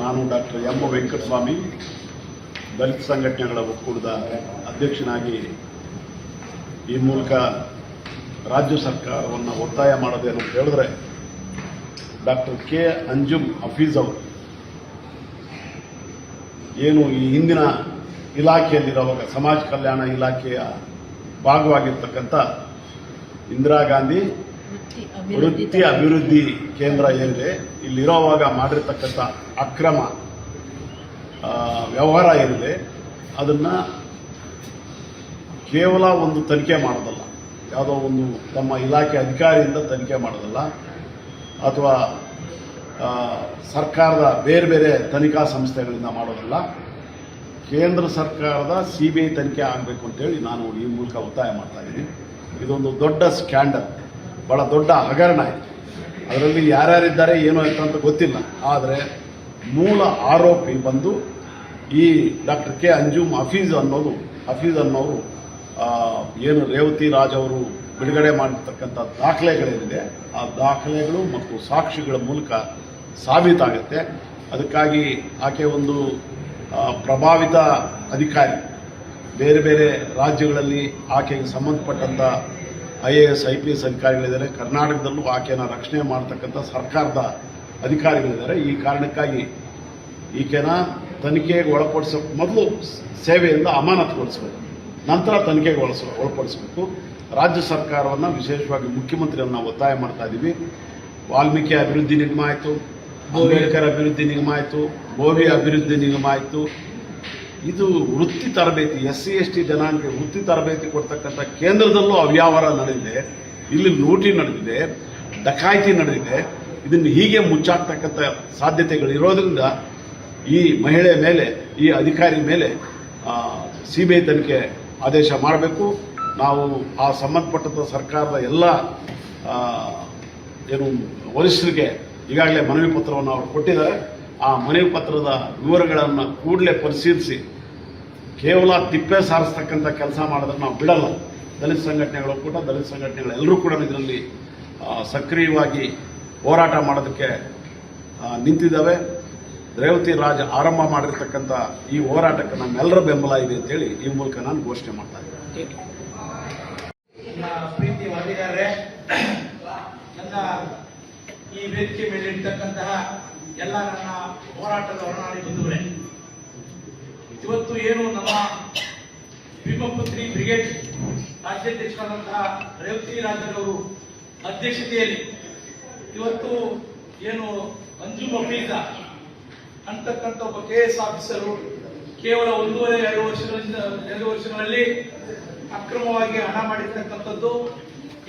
ನಾನು doctor M Venkataswamy, ದಲಿತ ಸಂಘಟನೆಗಳ ಒಕ್ಕೂಟದ ಅಧ್ಯಕ್ಷನಾಗಿ ಈ ಮೂಲಕ ರಾಜ್ಯ ಸರ್ಕಾರವನ್ನು ಒತ್ತಾಯ ಮಾಡೋದೇನು ಅಂತ ಹೇಳಿದ್ರೆ, ಡಾಕ್ಟರ್ ಕೆ ಅಂಜುಮ್ ಹಫೀಜ್ ಅವರು ಏನು ಈ ಹಿಂದಿನ ಇಲಾಖೆಯಲ್ಲಿರುವಾಗ ಸಮಾಜ ಕಲ್ಯಾಣ ಇಲಾಖೆಯ ಭಾಗವಾಗಿರ್ತಕ್ಕಂಥ ಇಂದಿರಾ ಗಾಂಧಿ ವೃತ್ತಿ ಅಭಿವೃದ್ಧಿ ಕೇಂದ್ರ ಏನಿದೆ, ಇಲ್ಲಿರೋವಾಗ ಮಾಡಿರ್ತಕ್ಕಂಥ ಅಕ್ರಮ ವ್ಯವಹಾರ ಏನಿದೆ ಅದನ್ನು ಕೇವಲ ಒಂದು ತನಿಖೆ ಮಾಡೋದಲ್ಲ, ಯಾವುದೋ ಒಂದು ತಮ್ಮ ಇಲಾಖೆ ಅಧಿಕಾರಿಯಿಂದ ತನಿಖೆ ಮಾಡೋದಲ್ಲ, ಅಥವಾ ಸರ್ಕಾರದ ಬೇರೆ ಬೇರೆ ತನಿಖಾ ಸಂಸ್ಥೆಗಳಿಂದ ಮಾಡೋದಲ್ಲ, ಕೇಂದ್ರ ಸರ್ಕಾರದ CBI ತನಿಖೆ ಆಗಬೇಕು ಅಂತೇಳಿ ನಾನು ಈ ಮೂಲಕ ಒತ್ತಾಯ ಮಾಡ್ತಾ ಇದ್ದೀನಿ. ಇದೊಂದು ದೊಡ್ಡ ಸ್ಕ್ಯಾಂಡಲ್, ಭಾಳ ದೊಡ್ಡ ಹಗರಣ ಇದೆ. ಅದರಲ್ಲಿ ಯಾರ್ಯಾರಿದ್ದಾರೆ ಏನೋ ಅಂತ ಗೊತ್ತಿಲ್ಲ. ಆದರೆ ಮೂಲ ಆರೋಪಿ ಬಂದು ಈ ಡಾಕ್ಟರ್ ಕೆ ಅಂಜುಮ್ ಹಫೀಜ್ ಅನ್ನೋರು ಏನು ರೇವತಿ ರಾಜ್ ಅವರು ಬಿಡುಗಡೆ ಮಾಡಿರ್ತಕ್ಕಂಥ ದಾಖಲೆಗಳೇನಿದೆ, ಆ ದಾಖಲೆಗಳು ಮತ್ತು ಸಾಕ್ಷಿಗಳ ಮೂಲಕ ಸಾಬೀತಾಗುತ್ತೆ. ಅದಕ್ಕಾಗಿ ಆಕೆ ಒಂದು ಪ್ರಭಾವಿತ ಅಧಿಕಾರಿ, ಬೇರೆ ಬೇರೆ ರಾಜ್ಯಗಳಲ್ಲಿ ಆಕೆಗೆ ಸಂಬಂಧಪಟ್ಟಂಥ IAS IPS ಅಧಿಕಾರಿಗಳಿದ್ದಾರೆ. ಕರ್ನಾಟಕದಲ್ಲೂ ಆಕೆಯನ್ನು ರಕ್ಷಣೆ ಮಾಡ್ತಕ್ಕಂಥ ಸರ್ಕಾರದ ಅಧಿಕಾರಿಗಳಿದ್ದಾರೆ. ಈ ಕಾರಣಕ್ಕಾಗಿ ಈಕೆನ ತನಿಖೆಗೆ ಒಳಪಡಿಸೋಕೆ ಮೊದಲು ಸೇವೆಯಿಂದ ಅಮಾನತುಗೊಳಿಸಬೇಕು, ನಂತರ ತನಿಖೆಗೆ ಒಳಪಡಿಸಬೇಕು. ರಾಜ್ಯ ಸರ್ಕಾರವನ್ನು, ವಿಶೇಷವಾಗಿ ಮುಖ್ಯಮಂತ್ರಿಯನ್ನು ಒತ್ತಾಯ ಮಾಡ್ತಾ ಇದ್ದೀವಿ. ವಾಲ್ಮೀಕಿ ಅಭಿವೃದ್ಧಿ ನಿಗಮ ಆಯಿತು, ಅಂಬೇಡ್ಕರ್ ಅಭಿವೃದ್ಧಿ ನಿಗಮ ಆಯಿತು, ಬೋವಿ ಅಭಿವೃದ್ಧಿ ನಿಗಮ ಆಯಿತು. ಇದು ವೃತ್ತಿ ತರಬೇತಿ, SC ST ಜನಾಂಗಕ್ಕೆ ವೃತ್ತಿ ತರಬೇತಿ ಕೊಡ್ತಕ್ಕಂಥ ಕೇಂದ್ರದಲ್ಲೂ ಅವ್ಯವಹಾರ ನಡೆದಿದೆ, ಇಲ್ಲಿ ಲೂಟಿ ನಡೆದಿದೆ, ಡಕಾಯಿತಿ ನಡೆದಿದೆ. ಇದನ್ನು ಹೀಗೆ ಮುಚ್ಚಾಕ್ತಕ್ಕಂಥ ಸಾಧ್ಯತೆಗಳಿರೋದ್ರಿಂದ ಈ ಮಹಿಳೆ ಮೇಲೆ, ಈ ಅಧಿಕಾರಿ ಮೇಲೆ CBI ತನಿಖೆ ಆದೇಶ ಮಾಡಬೇಕು. ನಾವು ಆ ಸಂಬಂಧಪಟ್ಟಂಥ ಸರ್ಕಾರದ ಎಲ್ಲ ಏನು ವರಿಷ್ಠರಿಗೆ ಈಗಾಗಲೇ ಮನವಿ ಪತ್ರವನ್ನು ಅವರು ಕೊಟ್ಟಿದ್ದಾರೆ. ಆ ಮನವಿ ಪತ್ರದ ವಿವರಗಳನ್ನು ಕೂಡಲೇ ಪರಿಶೀಲಿಸಿ ಕೇವಲ ತಿಪ್ಪೆ ಸಾರಿಸ್ತಕ್ಕಂಥ ಕೆಲಸ ಮಾಡೋದನ್ನು ನಾವು ಬಿಡಲ್ಲ. ದಲಿತ ಸಂಘಟನೆಗಳು ಕೂಡ, ದಲಿತ ಸಂಘಟನೆಗಳು ಎಲ್ಲರೂ ಕೂಡ ಇದರಲ್ಲಿ ಸಕ್ರಿಯವಾಗಿ ಹೋರಾಟ ಮಾಡೋದಕ್ಕೆ ನಿಂತಿದ್ದಾವೆ. ರೇವತಿ ರಾಜ್ ಆರಂಭ ಮಾಡಿರ್ತಕ್ಕಂಥ ಈ ಹೋರಾಟಕ್ಕೆ ನಮ್ಮೆಲ್ಲರ ಬೆಂಬಲ ಇದೆ ಅಂತೇಳಿ ಈ ಮೂಲಕ ನಾನು ಘೋಷಣೆ ಮಾಡ್ತಾ ಇದ್ದೀನಿ. ಪ್ರೀತಿ ವರದಿಗಾರರೇ, ನನ್ನ ಈ ವೇದಿಕೆ ಮೇಲೆ ಇರ್ತಕ್ಕಂತಹ ಎಲ್ಲ ನನ್ನ ಹೋರಾಟದ ಒಡನಾಡಿ ಬಂಧುಗಳೇ, ಇವತ್ತು ಏನು ನಮ್ಮ ಭೀಮಪುತ್ರಿ ಬ್ರಿಗೇಡ್ ರಾಜ್ಯಾಧ್ಯಕ್ಷರಾದಂತಹ ರೇವತಿ ರಾಜರವರು ಅಧ್ಯಕ್ಷತೆಯಲ್ಲಿ ಇವತ್ತು ಏನು ಅಂಜುಮ್ ಹಫೀಜ ಅಂತಕ್ಕಂಥ ಒಬ್ಬ KS ಆಫೀಸರು ಕೇವಲ 1.5-2 ವರ್ಷಗಳಲ್ಲಿ ಅಕ್ರಮವಾಗಿ ಹಣ ಮಾಡಿರ್ತಕ್ಕಂಥದ್ದು,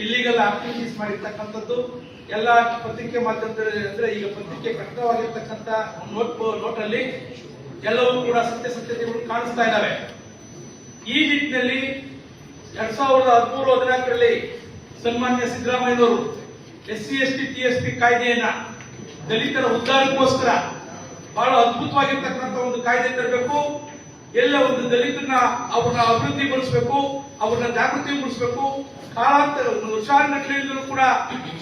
ಇಲ್ಲಿಗಲ್ ಆಕ್ಟಿವಿಟೀಸ್ ಮಾಡಿರ್ತಕ್ಕಂಥದ್ದು, ಎಲ್ಲ ಪತ್ರಿಕೆ ಮಾಧ್ಯಮದಲ್ಲಿ ಅಂದ್ರೆ ಈಗ ಪತ್ರಿಕೆ ಪ್ರಕಟವಾಗಿರ್ತಕ್ಕಂಥ ನೋಟಲ್ಲಿ ಎಲ್ಲವೂ ಕೂಡ ಸತ್ಯತೆಗಳು ಕಾಣಿಸ್ತಾ ಇದ್ದಾವೆ. ಈ ನಿಟ್ಟಿನಲ್ಲಿ 2013-14ರಲ್ಲಿ ಸನ್ಮಾನ್ಯ ಸಿದ್ದರಾಮಯ್ಯನವರು SC ST TSP ಕಾಯ್ದೆಯನ್ನ ದಲಿತರ ಉದ್ಧಾರಕ್ಕೋಸ್ಕರ ಬಹಳ ಅದ್ಭುತವಾಗಿರ್ತಕ್ಕಂಥ ಒಂದು ಕಾಯ್ದೆ ತರಬೇಕು, ಎಲ್ಲ ಒಂದು ದಲಿತರನ್ನ ಅವ್ರನ್ನ ಅಭಿವೃದ್ಧಿಗೊಳಿಸಬೇಕು, ಅವ್ರನ್ನ ಜಾಗೃತಿಗೊಳಿಸಬೇಕು, ಕಾಲಾಂತರ ವರ್ಷಾನುಗಟ್ಟಲೆಯಿಂದಲೂ ಕೂಡ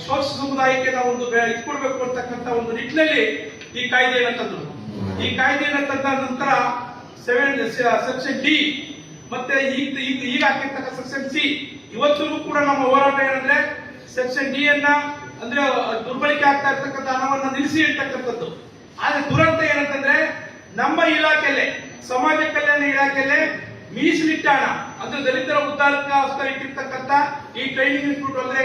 ಶೋಷ ಸಮುದಾಯಕ್ಕೆ ನಾವು ಒಂದು ಇಟ್ಕೊಡ್ಬೇಕು ಅಂತಕ್ಕಂಥ ಒಂದು ನಿಟ್ಟಿನಲ್ಲಿ ಈ ಕಾಯ್ದೆಯನ್ನು ತಂದರು. ಈ ಕಾಯ್ದೆಯನ್ನು ತಂದ ನಂತರ ಸೆಕ್ಷನ್ D ಮತ್ತೆ ಈಗ ಹಾಕಿರ್ತಕ್ಕ ಸೆಕ್ಷನ್ C, ಇವತ್ತಿಗೂ ಕೂಡ ನಮ್ಮ ಹೋರಾಟ ಏನಂದ್ರೆ ಸೆಕ್ಷನ್ D ಅನ್ನ ಅಂದ್ರೆ ದುರ್ಬಳಕೆ ಆಗ್ತಾ ಇರ್ತಕ್ಕಂಥ ಹಣವನ್ನ ನಿಲ್ಲಿಸಿ ಇರ್ತಕ್ಕಂಥದ್ದು. ಆದ್ರೆ ದುರಂತ ಏನಂತಂದ್ರೆ ನಮ್ಮ ಇಲಾಖೆಯಲ್ಲೇ, ಸಮಾಜ ಕಲ್ಯಾಣ ಇಲಾಖೆಯಲ್ಲೇ ಮೀಸಲಿಟ್ಟ ಹಣ, ಅಂದ್ರೆ ದಲಿತರ ಉದ್ಧಾರಕ್ಕೋಸ್ಕರ ಇಟ್ಟಿರ್ತಕ್ಕಂಥ ಈ ಟ್ರೈನಿಂಗ್ ಇನ್ಸ್ಟಿಟ್ಯೂಟ್ ಅಂದ್ರೆ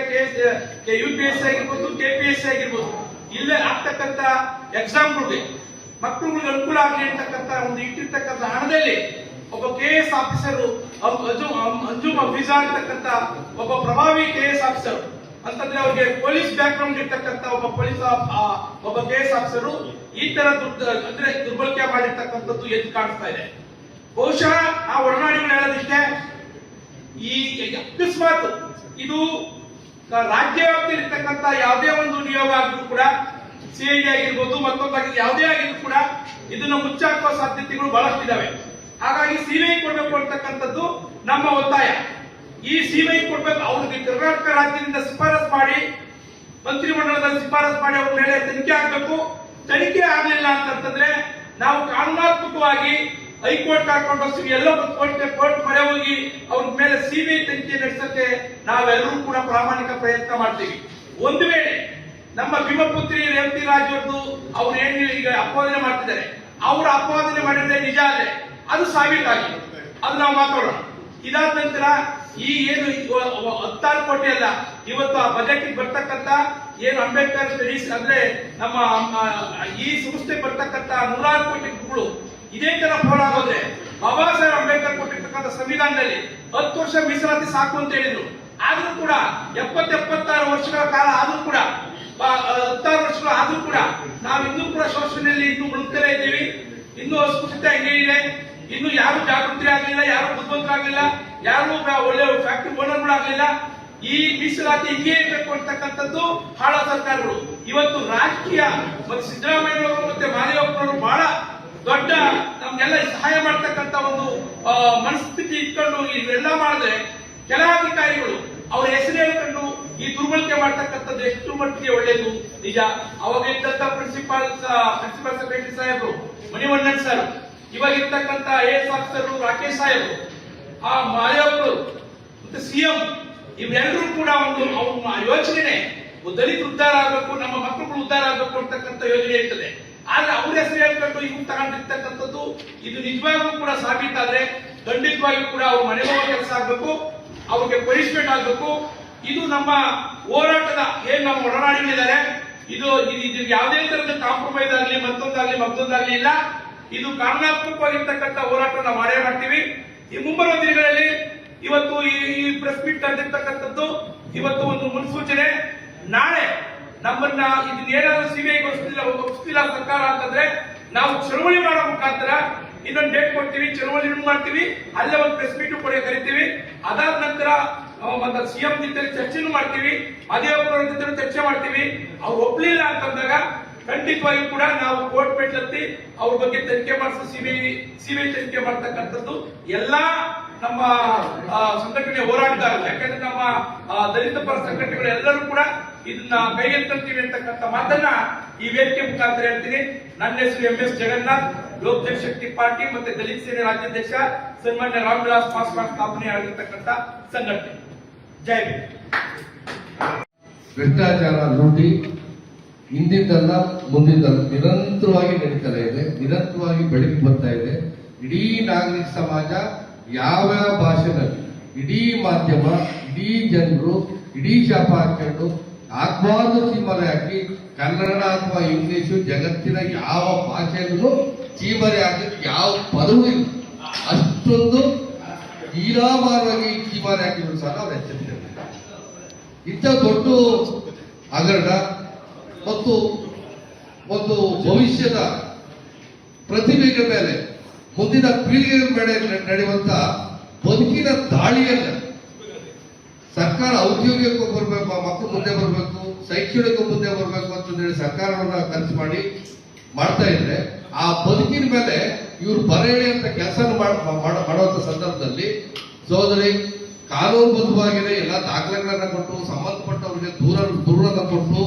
UPSC ಆಗಿರ್ಬೋದು, KPSC ಆಗಿರ್ಬೋದು, ಇಲ್ಲೇ ಆಗ್ತಕ್ಕಂಥ ಎಕ್ಸಾಮ್ಗಳಿಗೆ ಮಕ್ಕಳುಗಳಿಗೆ ಅನುಕೂಲ ಆಗಲಿ ಅಂತಕ್ಕಂಥ ಒಂದು ಇಟ್ಟಿರ್ತಕ್ಕಂಥ ಹಣದಲ್ಲಿ ಒಬ್ಬ KS ಆಫೀಸರ್ ಅಂಜುಮ್ ಹಫೀಜ ಅಂತಕ್ಕಂಥ ಒಬ್ಬ ಪ್ರಭಾವಿ KS ಆಫೀಸರ್ ಅಂತಂದ್ರೆ ಅವ್ರಿಗೆ ಪೊಲೀಸ್ ಬ್ಯಾಕ್ ಗ್ರೌಂಡ್ ಇರ್ತಕ್ಕಂಥ ಒಬ್ಬ KS ಆಫೀಸರ್ ಈ ತರ ಅಂದ್ರೆ ದುರ್ಬಳಕೆ ಮಾಡಿರ್ತಕ್ಕಂಥದ್ದು ಎದ್ದು ಕಾಣಿಸ್ತಾ ಇದೆ. ಬಹುಶಃ ಆ ಒಡನಾಡಿಗಳು ಹೇಳೋದಿಷ್ಟೇ, ಈ ಅಕಸ್ಮಾತ್ ಇದು ರಾಜ್ಯ ವ್ಯಾಪ್ತಿಯಲ್ಲಿ ಇರ್ತಕ್ಕಂಥ ಯಾವುದೇ ಒಂದು ನಿಯೋಗ ಆಗಿದ್ರು ಕೂಡ, CID ಆಗಿರ್ಬೋದು, ಮತ್ತೊಂದಾಗಿರ್ಬೋದು, ಯಾವುದೇ ಆಗಿದ್ರು ಕೂಡ ಇದನ್ನ ಮುಚ್ಚಾಕುವ ಸಾಧ್ಯತೆಗಳು ಬಹಳಷ್ಟಿದ್ದಾವೆ. ಹಾಗಾಗಿ CBI ಕೊಡಬೇಕು ಅಂತಕ್ಕಂಥದ್ದು ನಮ್ಮ ಒತ್ತಾಯ. ಈ CBI ಕೊಡ್ಬೇಕು, ಅವ್ರಿಗೆ ಕರ್ನಾಟಕ ರಾಜ್ಯದಿಂದ ಶಿಫಾರಸ್ ಮಾಡಿ ಶಿಫಾರಸು ಮಾಡಿ ಅವ್ರ ಮೇಲೆ ತನಿಖೆ ಆಗ್ಬೇಕು. ತನಿಖೆ ಆಗ್ಲಿಲ್ಲ ಅಂತಂದ್ರೆ ನಾವು ಕಾನೂನಾತ್ಮಕವಾಗಿ ಹೈಕೋರ್ಟ್ ಹಾಕೊಂಡು ಹೋಗ್ತೀವಿ, ಎಲ್ಲೋ ಕೋರ್ಟ್ ಮೊರೆ ಹೋಗಿ ಅವ್ರ ಮೇಲೆ ಸಿಬಿಐ ತನಿಖೆ ನಡೆಸಕ್ಕೆ ನಾವೆಲ್ಲರೂ ಕೂಡ ಪ್ರಾಮಾಣಿಕ ಪ್ರಯತ್ನ ಮಾಡ್ತೀವಿ. ಒಂದು ವೇಳೆ ನಮ್ಮ ಭೀಮಪುತ್ರಿ ರೇವತಿ ರಾಜ್ ಅವ್ರದ್ದು ಅವ್ರು ಏನ್ ಈಗ ಅಪವಾದನೆ ಮಾಡ್ತಿದ್ದಾರೆ, ಅವ್ರ ಅಪವಾದನೆ ಮಾಡಿದ್ರೆ ನಿಜ ಆದ್ರೆ ಅದು ಸಾಬೀತಾಗಿ ಅದು ನಾವು ಮಾತಾಡೋಣ. ಇದಾದ ನಂತರ ಈ ಏನು 16 ಕೋಟಿ ಅಲ್ಲ, ಇವತ್ತು ಆ ಬಜೆಟ್ ಬರ್ತಕ್ಕಂತ ಏನು ಅಂಬೇಡ್ಕರ್ ಸ್ಟಡೀಸ್ ಅಂದ್ರೆ ನಮ್ಮ ಈ ಸಂಸ್ಥೆ ಬರ್ತಕ್ಕಂತ 106 ಕೋಟಿ ರೂಪಾಯಿಗಳು ಇದೇ ತರ ಫಾಲೋ ಆಗೋದ್ರೆ ಬಾಬಾ ಸಾಹೇಬ್ ಅಂಬೇಡ್ಕರ್ ಕೊಟ್ಟಿರ್ತಕ್ಕಂಥ ಸಂವಿಧಾನದಲ್ಲಿ 10 ವರ್ಷ ಮೀಸಲಾತಿ ಸಾಕು ಅಂತ ಹೇಳಿದ್ರು. ಆದ್ರೂ ಕೂಡ 70-76 ವರ್ಷಗಳ ಕಾಲ ಆದ್ರೂ ಕೂಡ 16 ವರ್ಷಗಳು ಆದ್ರೂ ಕೂಡ ನಾವು ಇನ್ನೂ ಕೂಡ ಶೋಷಣೆಯಲ್ಲಿ ಇನ್ನೂ ಮುಳುಗ್ತಲೇ ಇದ್ದೀವಿ. ಇನ್ನೂ ಅಸ್ಪೃಶ್ಯತೆ ಹಂಗೆ ಇದೆ. ಇನ್ನು ಯಾರು ಜಾಗೃತಿ ಆಗಲಿಲ್ಲ, ಯಾರು ಬುದ್ಧಿವಂತರಾಗಲಿಲ್ಲ, ಯಾರು ಒಳ್ಳೆ ಫ್ಯಾಕ್ಟರಿ ಓನರ್ಗಳಾಗಲಿಲ್ಲ. ಈ ಮೀಸಲಾತಿ ಹಿಂಗೆ ಇರಬೇಕು ಅಂತಕ್ಕಂಥದ್ದು ಹಾಳ ಸರ್ಕಾರಗಳು. ಇವತ್ತು ರಾಜಕೀಯ ಮತ್ತು ಸಿದ್ದರಾಮಯ್ಯವರು ಮತ್ತೆ ಮಾದೇವಪ್ಪನವರು ಬಹಳ ದೊಡ್ಡ ನಮ್ಗೆಲ್ಲ ಸಹಾಯ ಮಾಡ್ತಕ್ಕಂಥ ಒಂದು ಮನಸ್ಥಿತಿ ಇಟ್ಕೊಂಡು ಇವೆಲ್ಲ ಮಾಡಿದ್ರೆ ಕೆಲ ಅಧಿಕಾರಿಗಳು ಅವರ ಹೆಸರು ಹೇಳ್ಕೊಂಡು ಈ ದುರ್ಬಳಕೆ ಮಾಡ್ತಕ್ಕಂಥದ್ದು ಎಷ್ಟು ಮಟ್ಟಿಗೆ ಒಳ್ಳೆಯದು ನಿಜ. ಅವಾಗ ಇದ್ದಂತ ಪ್ರಿನ್ಸಿಪಾಲ್ ಸೆಕ್ರೆಟರಿ ಸಾಹೇಬರು ಮಣಿವಣ್ಣನ್ ಸರ್, ಇವಾಗ ಇರ್ತಕ್ಕಂಥ ಐಎಎಸ್ ಆಫೀಸರ್ ರಾಕೇಶ್ ಸಾಹೇಬರು, ಆ ಮಾಯಾವರು ಮತ್ತೆ ಸಿಎಂ, ಇವೆಲ್ಲರೂ ಕೂಡ ಒಂದು ಅವ್ರ ಯೋಚನೆ ದಲಿತ ಉದ್ಧಾರ ಆಗಬೇಕು, ನಮ್ಮ ಮಕ್ಕಳು ಉದ್ಧಾರ ಆಗಬೇಕು ಅಂತಕ್ಕಂಥ ಯೋಜನೆ ಇರ್ತದೆ. ಆದ್ರೆ ಅವ್ರ ಹೆಸರು ಹೇಳ್ಕೊಂಡು ಇವ್ರು ತಗೊಂಡಿರ್ತಕ್ಕಂಥದ್ದು ಇದು ನಿಜವಾಗ್ಲೂ ಕೂಡ ಸಾಬೀತಾದ್ರೆ ಖಂಡಿತವಾಗಿಯೂ ಕೂಡ ಅವ್ರ ಮನೆಗೆ ಹೋಗೋ ಕೆಲಸ ಆಗ್ಬೇಕು, ಅವ್ರಿಗೆ ಪನಿಷ್ಮೆಂಟ್ ಆಗ್ಬೇಕು. ಇದು ನಮ್ಮ ಹೋರಾಟದ ಏನ್ ನಮ್ಮ ಒಡನಾಡಿಗಳಿದ್ದಾರೆ, ಇದು ಯಾವುದೇ ತರದ ಕಾಂಪ್ರಮೈಸ್ ಆಗಲಿ ಮತ್ತೊಂದಾಗ್ಲಿ ಇಲ್ಲ. ಇದು ಕಾನೂನಾತ್ಮಕವಾಗಿರ್ತಕ್ಕಂಥ ಹೋರಾಟ ನಾವು ಮಾಡೇ ಮಾಡ್ತೀವಿ. ಈ ಮುಂಬರುವ ದಿನಗಳಲ್ಲಿ ಇವತ್ತು ಈ ಪ್ರೆಸ್ ಮೀಟ್ ಕರೆದಿರ್ತಕ್ಕಂಥದ್ದು ಇವತ್ತು ಒಂದು ಮುನ್ಸೂಚನೆ. ನಾಳೆ ನಮ್ಮನ್ನ ಇದನ್ನೇನಾದ್ರೂ ಸಿಬಿಐ ಒಪ್ಪಿಸ್ತಿಲ್ಲ ಸರ್ಕಾರ ಅಂತಂದ್ರೆ ನಾವು ಚಳವಳಿ ಮಾಡೋ ಮುಖಾಂತರ ಇನ್ನೊಂದು ಡೇಟ್ ಕೊಡ್ತೀವಿ, ಚಳವಳಿ ಮಾಡ್ತೀವಿ, ಅಲ್ಲೇ ಒಂದು ಪ್ರೆಸ್ ಮೀಟ್ ಕೂಡ ಕರಿತೀವಿ. ಅದಾದ ನಂತರ ಸಿಎಂ ಜೊತೆ ಚರ್ಚೆನೂ ಮಾಡ್ತೀವಿ, ಮಾದೇವಪ್ಪನವರ ಜೊತೆ ಚರ್ಚೆ ಮಾಡ್ತೀವಿ. ಅವ್ರು ಒಪ್ಲಿಲ್ಲ ಅಂತಂದಾಗ ಖಂಡಿತವಾಗಿಯೂ ಕೂಡ ನಾವು ಕೋರ್ಟ್ ಮೆಟ್ಲತ್ತಿ ಅವ್ರ ಬಗ್ಗೆ ತನಿಖೆ ಮಾಡಿಸಿ ಸಿಬಿಐ ತನಿಖೆ ಮಾಡ್ತಕ್ಕಂಥದ್ದು ಎಲ್ಲಾ ನಮ್ಮ ಸಂಘಟನೆ ಹೋರಾಟಗಾರರು, ಯಾಕಂದ್ರೆ ನಮ್ಮ ದಲಿತ ಪರ ಸಂಘಟನೆಗಳು ಎಲ್ಲರೂ ಕೂಡ ಇದನ್ನ ಕೈಗೆತ್ತೀವಿ ಅಂತಕ್ಕಂಥ ಮಾತನ್ನ ಈ ವೇದಿಕೆ ಮುಖಾಂತರ ಹೇಳ್ತೀನಿ. ನನ್ನ ಹೆಸರು MS ಜಗನ್ನಾಥ್, ಲೋಕ ಜನಶಕ್ತಿ ಪಾರ್ಟಿ ಮತ್ತೆ ದಲಿತ ಸೇನೆ ರಾಜ್ಯಾಧ್ಯಕ್ಷ, ಸನ್ಮಾನ್ಯ ರಾಮವಿಲಾಸ್ ಪಾಸ್ವಾನ್ ಸ್ಥಾಪನೆ ಆಗಿರ್ತಕ್ಕಂಥ ಸಂಘಟನೆ. ಜೈ ಭೀಮ್. ಭ್ರಷ್ಟಾಚಾರ ಲೂಟಿ ಹಿಂದಿಂದಲ್ಲ ಮುಂದಿಂದಲ್ಲ ನಿರಂತರವಾಗಿ ನಡೀತಾ ಇದೆ, ನಿರಂತರವಾಗಿ ಬೆಳಕಿಗೆ ಬರ್ತಾ ಇದೆ. ಇಡೀ ನಾಗರಿಕ ಸಮಾಜ ಯಾವ ಭಾಷೆನಲ್ಲಿ, ಇಡೀ ಮಾಧ್ಯಮ, ಇಡೀ ಜನರು ಇಡೀ ಶಾಪ ಹಾಕೊಂಡು ಆಗ್ಬಾರ್ದು ಚೀಮರೆ ಹಾಕಿ ಕನ್ನಡ ಅಥವಾ ಇಂಗ್ಲಿಷು ಜಗತ್ತಿನ ಯಾವ ಭಾಷೆಯಲ್ಲೂ ಚೀಮರೆ ಹಾಕಿ ಯಾವ ಪದವೂ ಇಲ್ಲ. ಅಷ್ಟೊಂದು ಹೀರಾಮಾರವಾಗಿ ಚೀಮರೆ ಹಾಕಿದ್ರು ಸಹ ನಾವು ಎಚ್ಚರಿಸಿದ್ದೇವೆ. ಇಂಥ ದೊಡ್ಡ ಹಗರಣ ಮತ್ತು ಒಂದು ಭವಿಷ್ಯದ ಪ್ರತಿಭೆಗಳ ಮೇಲೆ, ಮುಂದಿನ ಪೀಳಿಗೆಗಳ ಮೇಲೆ ನಡೆಯುವಂತ ಬದುಕಿನ ದಾಳಿಯನ್ನ ಸರ್ಕಾರ ಔದ್ಯೋಗಿಕ ಬರಬೇಕು, ಮಕ್ಕಳು ಮುಂದೆ ಬರಬೇಕು, ಶೈಕ್ಷಣಿಕ ಮುಂದೆ ಬರಬೇಕು ಅಂತಂದೇಳಿ ಸರ್ಕಾರವನ್ನ ಖರ್ಚು ಮಾಡ್ತಾ ಇದ್ರೆ ಆ ಬದುಕಿನ ಮೇಲೆ ಇವರು ಬರೆಯಲಿ ಅಂತ ಕೆಲಸ ಮಾಡುವಂತ ಸಂದರ್ಭದಲ್ಲಿ ಸೋದರಿ ಕಾನೂನುಬದ್ಧವಾಗಿರೋ ಎಲ್ಲ ದಾಖಲೆಗಳನ್ನ ಕೊಟ್ಟು ಸಂಬಂಧಪಟ್ಟವರಿಗೆ ದೂರನ್ನ ಕೊಟ್ಟು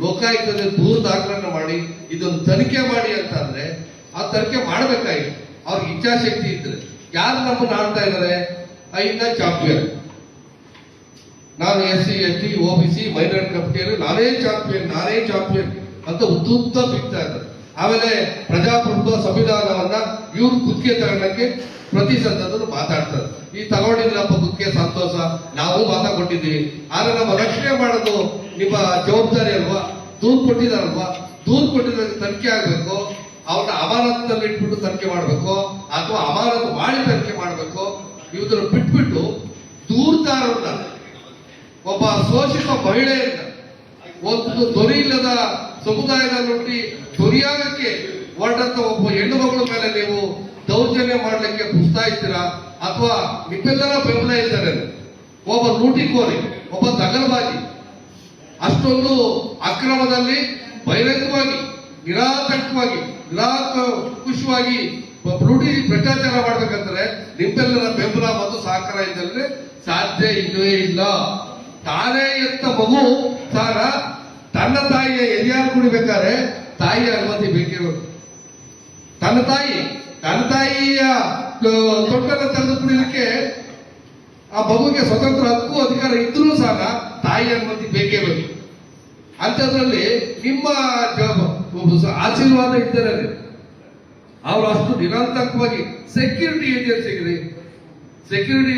ಲೋಕಾಯುಕ್ತದಲ್ಲಿ ದೂರ ದಾಖಲೆಗಳನ್ನ ಮಾಡಿ ಇದೊಂದು ತನಿಖೆ ಮಾಡಿ ಅಂತ ಅಂದ್ರೆ ಆ ತನಿಖೆ ಮಾಡಬೇಕಾಗಿತ್ತು. ಅವ್ರಿಗೆ ಇಚ್ಛಾಶಕ್ತಿ ಇದ್ರೆ ಯಾರು ನಮ್ಮನ್ನು ಆಡ್ತಾ ಇದ್ದಾರೆ, ಐದ ಚಾಂಪಿಯನ್, ನಾನು SC ST OBC ಮೈನಾರಿಟಿ ಕಮಿಟಿಯಲ್ಲಿ ನಾನೇ ಚಾಂಪಿಯನ್ ಅಂತ ಉದ್ದುತ್ತ ಬಿಡ್ತಾ ಇದ್ದಾರೆ. ಆಮೇಲೆ ಪ್ರಜಾಪ್ರಭುತ್ವ ಸಂವಿಧಾನವನ್ನ ಇವ್ರು ಕುತ್ತಿಗೆ ತಗೊಳ್ಳಕ್ಕೆ ಪ್ರತಿ ಸಂದರ್ಭದಲ್ಲೂ ಮಾತಾಡ್ತಾರೆ. ಈ ತಗೊಂಡಿಲ್ಲಪ್ಪ ಕುತ್ತಿಗೆ ಸಂತೋಷ, ನಾವು ಮಾತಾಡ್ಕೊಟ್ಟಿದ್ದೀವಿ, ಆದ್ರೆ ನಮ್ಮ ರಕ್ಷಣೆ ಮಾಡೋದು ನಿಮ್ಮ ಜವಾಬ್ದಾರಿ ಅಲ್ವಾ? ದೂರು ಕೊಟ್ಟಿದಾರಲ್ವಾ? ದೂರು ಕೊಟ್ಟಿದಾಗ ತನಿಖೆ ಆಗ್ಬೇಕು. ಅವ್ರನ್ನ ಅಮಾನತಿನಲ್ಲಿ ಇಟ್ಬಿಟ್ಟು ತನಿಖೆ ಮಾಡ್ಬೇಕು ಅಥವಾ ಅಮಾನತು ಮಾಡಿ ತನಿಖೆ ಮಾಡ್ಬೇಕು. ಇವ್ರನ್ನ ಬಿಟ್ಬಿಟ್ಟು ದೂರ್ದಾರನ್ನ, ಒಬ್ಬ ಶೋಷಿತ ಮಹಿಳೆಯನ್ನ, ಒಂದು ದೊರೆ ಇಲ್ಲದ ಸಮುದಾಯದಲ್ಲಿ ದೊರೆಯಾಗಕ್ಕೆ ಹೊರಟಂತ ಒಬ್ಬ ಹೆಣ್ಣು ಮಗಳ ಮೇಲೆ ನೀವು ದೌರ್ಜನ್ಯ ಮಾಡ್ಲಿಕ್ಕೆ ಪುಸ್ತಾಯಿಸ್ತೀರಾ ಅಥವಾ ನಿಮ್ಮೆಲ್ಲರ ಬೆಂಬಲ ಇದ್ದಾರೆ? ಒಬ್ಬ ಲೂಟಿಕೋರಿ, ಒಬ್ಬ ದಗಲಬಾಜಿ ಅಷ್ಟೊಂದು ಅಕ್ರಮದಲ್ಲಿ ಬಹಿರಂಗವಾಗಿ ನಿರಾತಂಕವಾಗಿ ನಿರಾಂಕುಶವಾಗಿ ಲೂಟಿ ಭ್ರಷ್ಟಾಚಾರ ಮಾಡ್ಬೇಕಂದ್ರೆ ನಿಮ್ಮೆಲ್ಲರ ಬೆಂಬಲ ಮತ್ತು ಸಹಕಾರ ಇದ್ದರೆ ಸಾಧ್ಯ ಇಲ್ಲವೇ ಇಲ್ಲ. ತಾನೇ ಎತ್ತ ಮಗು ಸಾರ ತನ್ನ ತನ್ನ ತಾಯಿಯ ಎದೆಯಾರು ಕುಡಿಬೇಕಾದ್ರೆ ತಾಯಿಯ ಅನುಮತಿ ಬೇಕಿರೋದು. ತನ್ನ ತಾಯಿಯ ತೊಟ್ಟನ್ನು ತೆರೆದು ಕುಡಿಲಿಕ್ಕೆ ಆ ಮಗುವಿಗೆ ಸ್ವತಂತ್ರ ಹಕ್ಕು ಅಧಿಕಾರ ಇದ್ರೂ ಸಹ ತಾಯಿಯ ಅನುಮತಿ ಬೇಕೇ ಬೇಕು. ಅಂಥದ್ರಲ್ಲಿ ನಿಮ್ಮ ಆಶೀರ್ವಾದ ಇದ್ದರೆ ಅವರು ಅಷ್ಟು ನಿರಂತರವಾಗಿ ಸೆಕ್ಯೂರಿಟಿ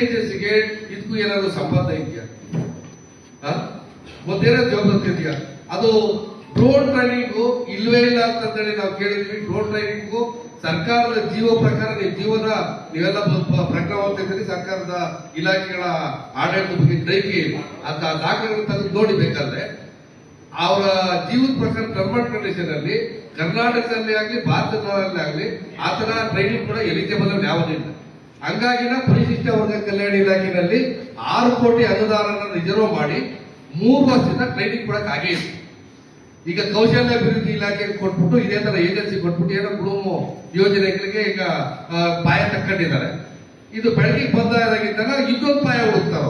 ಏಜೆನ್ಸಿಗೆ ಇದಕ್ಕೂ ಏನಾದ್ರು ಸಂಬಂಧ ಇದೆಯಾ? ಮೊದಲೇನೋ ಜವಾಬ್ದಾರಿ ಇದೆಯಾ? ಅದು ಡ್ರೋನ್ ಟ್ರೈನಿಂಗು ಇಲ್ವೇ ಇಲ್ಲ ಅಂತಂದೇಳಿ ನಾವು ಕೇಳಿದ್ವಿ. ಡ್ರೋನ್ ಟ್ರೈನಿಂಗು ಸರ್ಕಾರದ ಜೀವ ಪ್ರಕಾರ ನೀವೆಲ್ಲ ಪ್ರಜ್ಞಾವಂತಿದ್ದೀರಿ. ಸರ್ಕಾರದ ಇಲಾಖೆಗಳ ಆಡಳಿತ ಬಗ್ಗೆ ಗ್ರಹಿಕೆ ಅಂತ ದಾಖಲೆಗಳನ್ನು ತೆಗೆದು ನೋಡಿಬೇಕಾದ್ರೆ ಅವರ ಜೀವದ ಪ್ರಕಾರ ಟರ್ಮ್ ಅಂಡ್ ಕಂಡೀಷನ್ ಅಲ್ಲಿ ಕರ್ನಾಟಕದಲ್ಲಿ ಆಗಲಿ ಭಾರತದಲ್ಲಿ ಆಗಲಿ ಆ ತರ ಟ್ರೈನಿಂಗ್ ಕೂಡ ಎಲಿಜಿಬಲ್ ಯಾವುದಿಲ್ಲ. ಹಂಗಾಗಿನ ಪರಿಶಿಷ್ಟ ವರ್ಗ ಕಲ್ಯಾಣ ಇಲಾಖೆಯಲ್ಲಿ 6 ಕೋಟಿ ಅನುದಾನ ರಿಸರ್ವ್ ಮಾಡಿ 3 ವರ್ಷದಿಂದ ಟ್ರೈನಿಂಗ್ ಕೊಡಕ್ ಆಗೇ ಇದೆ. ಈಗ ಕೌಶಲ್ಯ ಅಭಿವೃದ್ಧಿ ಇಲಾಖೆಗೆ ಕೊಟ್ಬಿಟ್ಟು ಇದೇ ತರ ಏಜೆನ್ಸಿ ಕೊಟ್ಬಿಟ್ಟು ಏನೋ ಕುಟುಂಬ ಯೋಜನೆಗಳಿಗೆ ಈಗ ಪಾಯ ತಕ್ಕೊಂಡಿದ್ದಾರೆ. ಇದು ಬೆಳಕಿಗೆ ಬಂದಾಗಿದ್ದಾಗ ಇನ್ನೊಂದು ಪಾಯ ಹುಡುಕ್ತಾರ.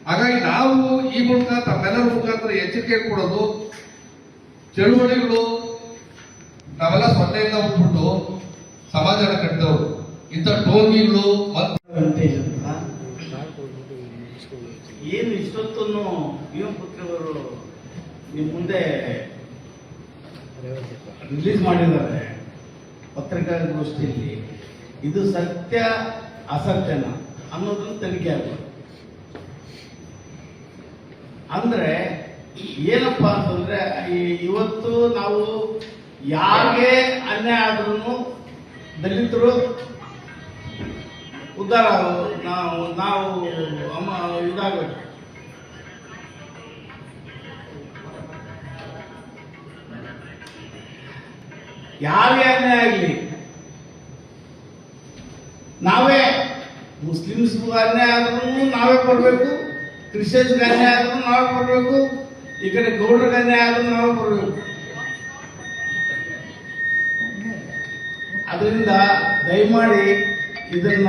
ಹಾಗಾಗಿ ನಾವು ಈ ಮೂಲಕ ತಮ್ಮೆಲ್ಲರ ಮುಖಾಂತರ ಎಚ್ಚರಿಕೆ ಕೊಡೋದು, ಚಳುವಳಿಗಳು ನಾವೆಲ್ಲ ಸೊನ್ನೆಯಿಂದ ಹೋಗ್ಬಿಟ್ಟು ಸಮಾಜನ ಕಟ್ಟಿದವರು ಇಂಥ ಟೋರ್ಗಿಗಳು ಏನು ಇಷ್ಟೊತ್ತನ್ನು ಭೀಮಪುತ್ರವರು ನಿಮ್ಮ ಮುಂದೆ ರಿಲೀಸ್ ಮಾಡಿದ್ದಾರೆ ಪತ್ರಿಕಾಗೋಷ್ಠಿಯಲ್ಲಿ, ಇದು ಸತ್ಯ ಅಸತ್ಯನ ಅನ್ನೋದನ್ನು ತನಿಖೆ ಆಗಬೇಕು. ಅಂದ್ರೆ ಏನಪ್ಪ ಅಂತಂದ್ರೆ ಇವತ್ತು ನಾವು ಯಾರಿಗೆ ಅನ್ಯಾಯ ಆದ್ರೂ ದಲಿತರು ಉದ್ಧಾರ ನಾವು ಇದಾಗಬೇಕು. ಯಾರೇ ಅನ್ಯಾಯ ಆಗಲಿ ನಾವೇ, ಮುಸ್ಲಿಮ್ಸ್ಗೂ ಅನ್ಯಾಯ ಆದ್ರೂ ನಾವೇ ಕೊಡ್ಬೇಕು, ಕ್ರಿಶ್ಚಿಯನ್ಸ್ಗೆ ಅನ್ಯಾಯ ಆದ್ರೂ ನಾವೇ ಕೊಡ್ಬೇಕು, ಈ ಕಡೆ ಗೌಡ್ರಿಗೆ ಅನ್ಯಾಯ ಆದ್ರೂ ನಾವೇ ಕೊಡ್ಬೇಕು. ಅದರಿಂದ ದಯಮಾಡಿ ಇದನ್ನ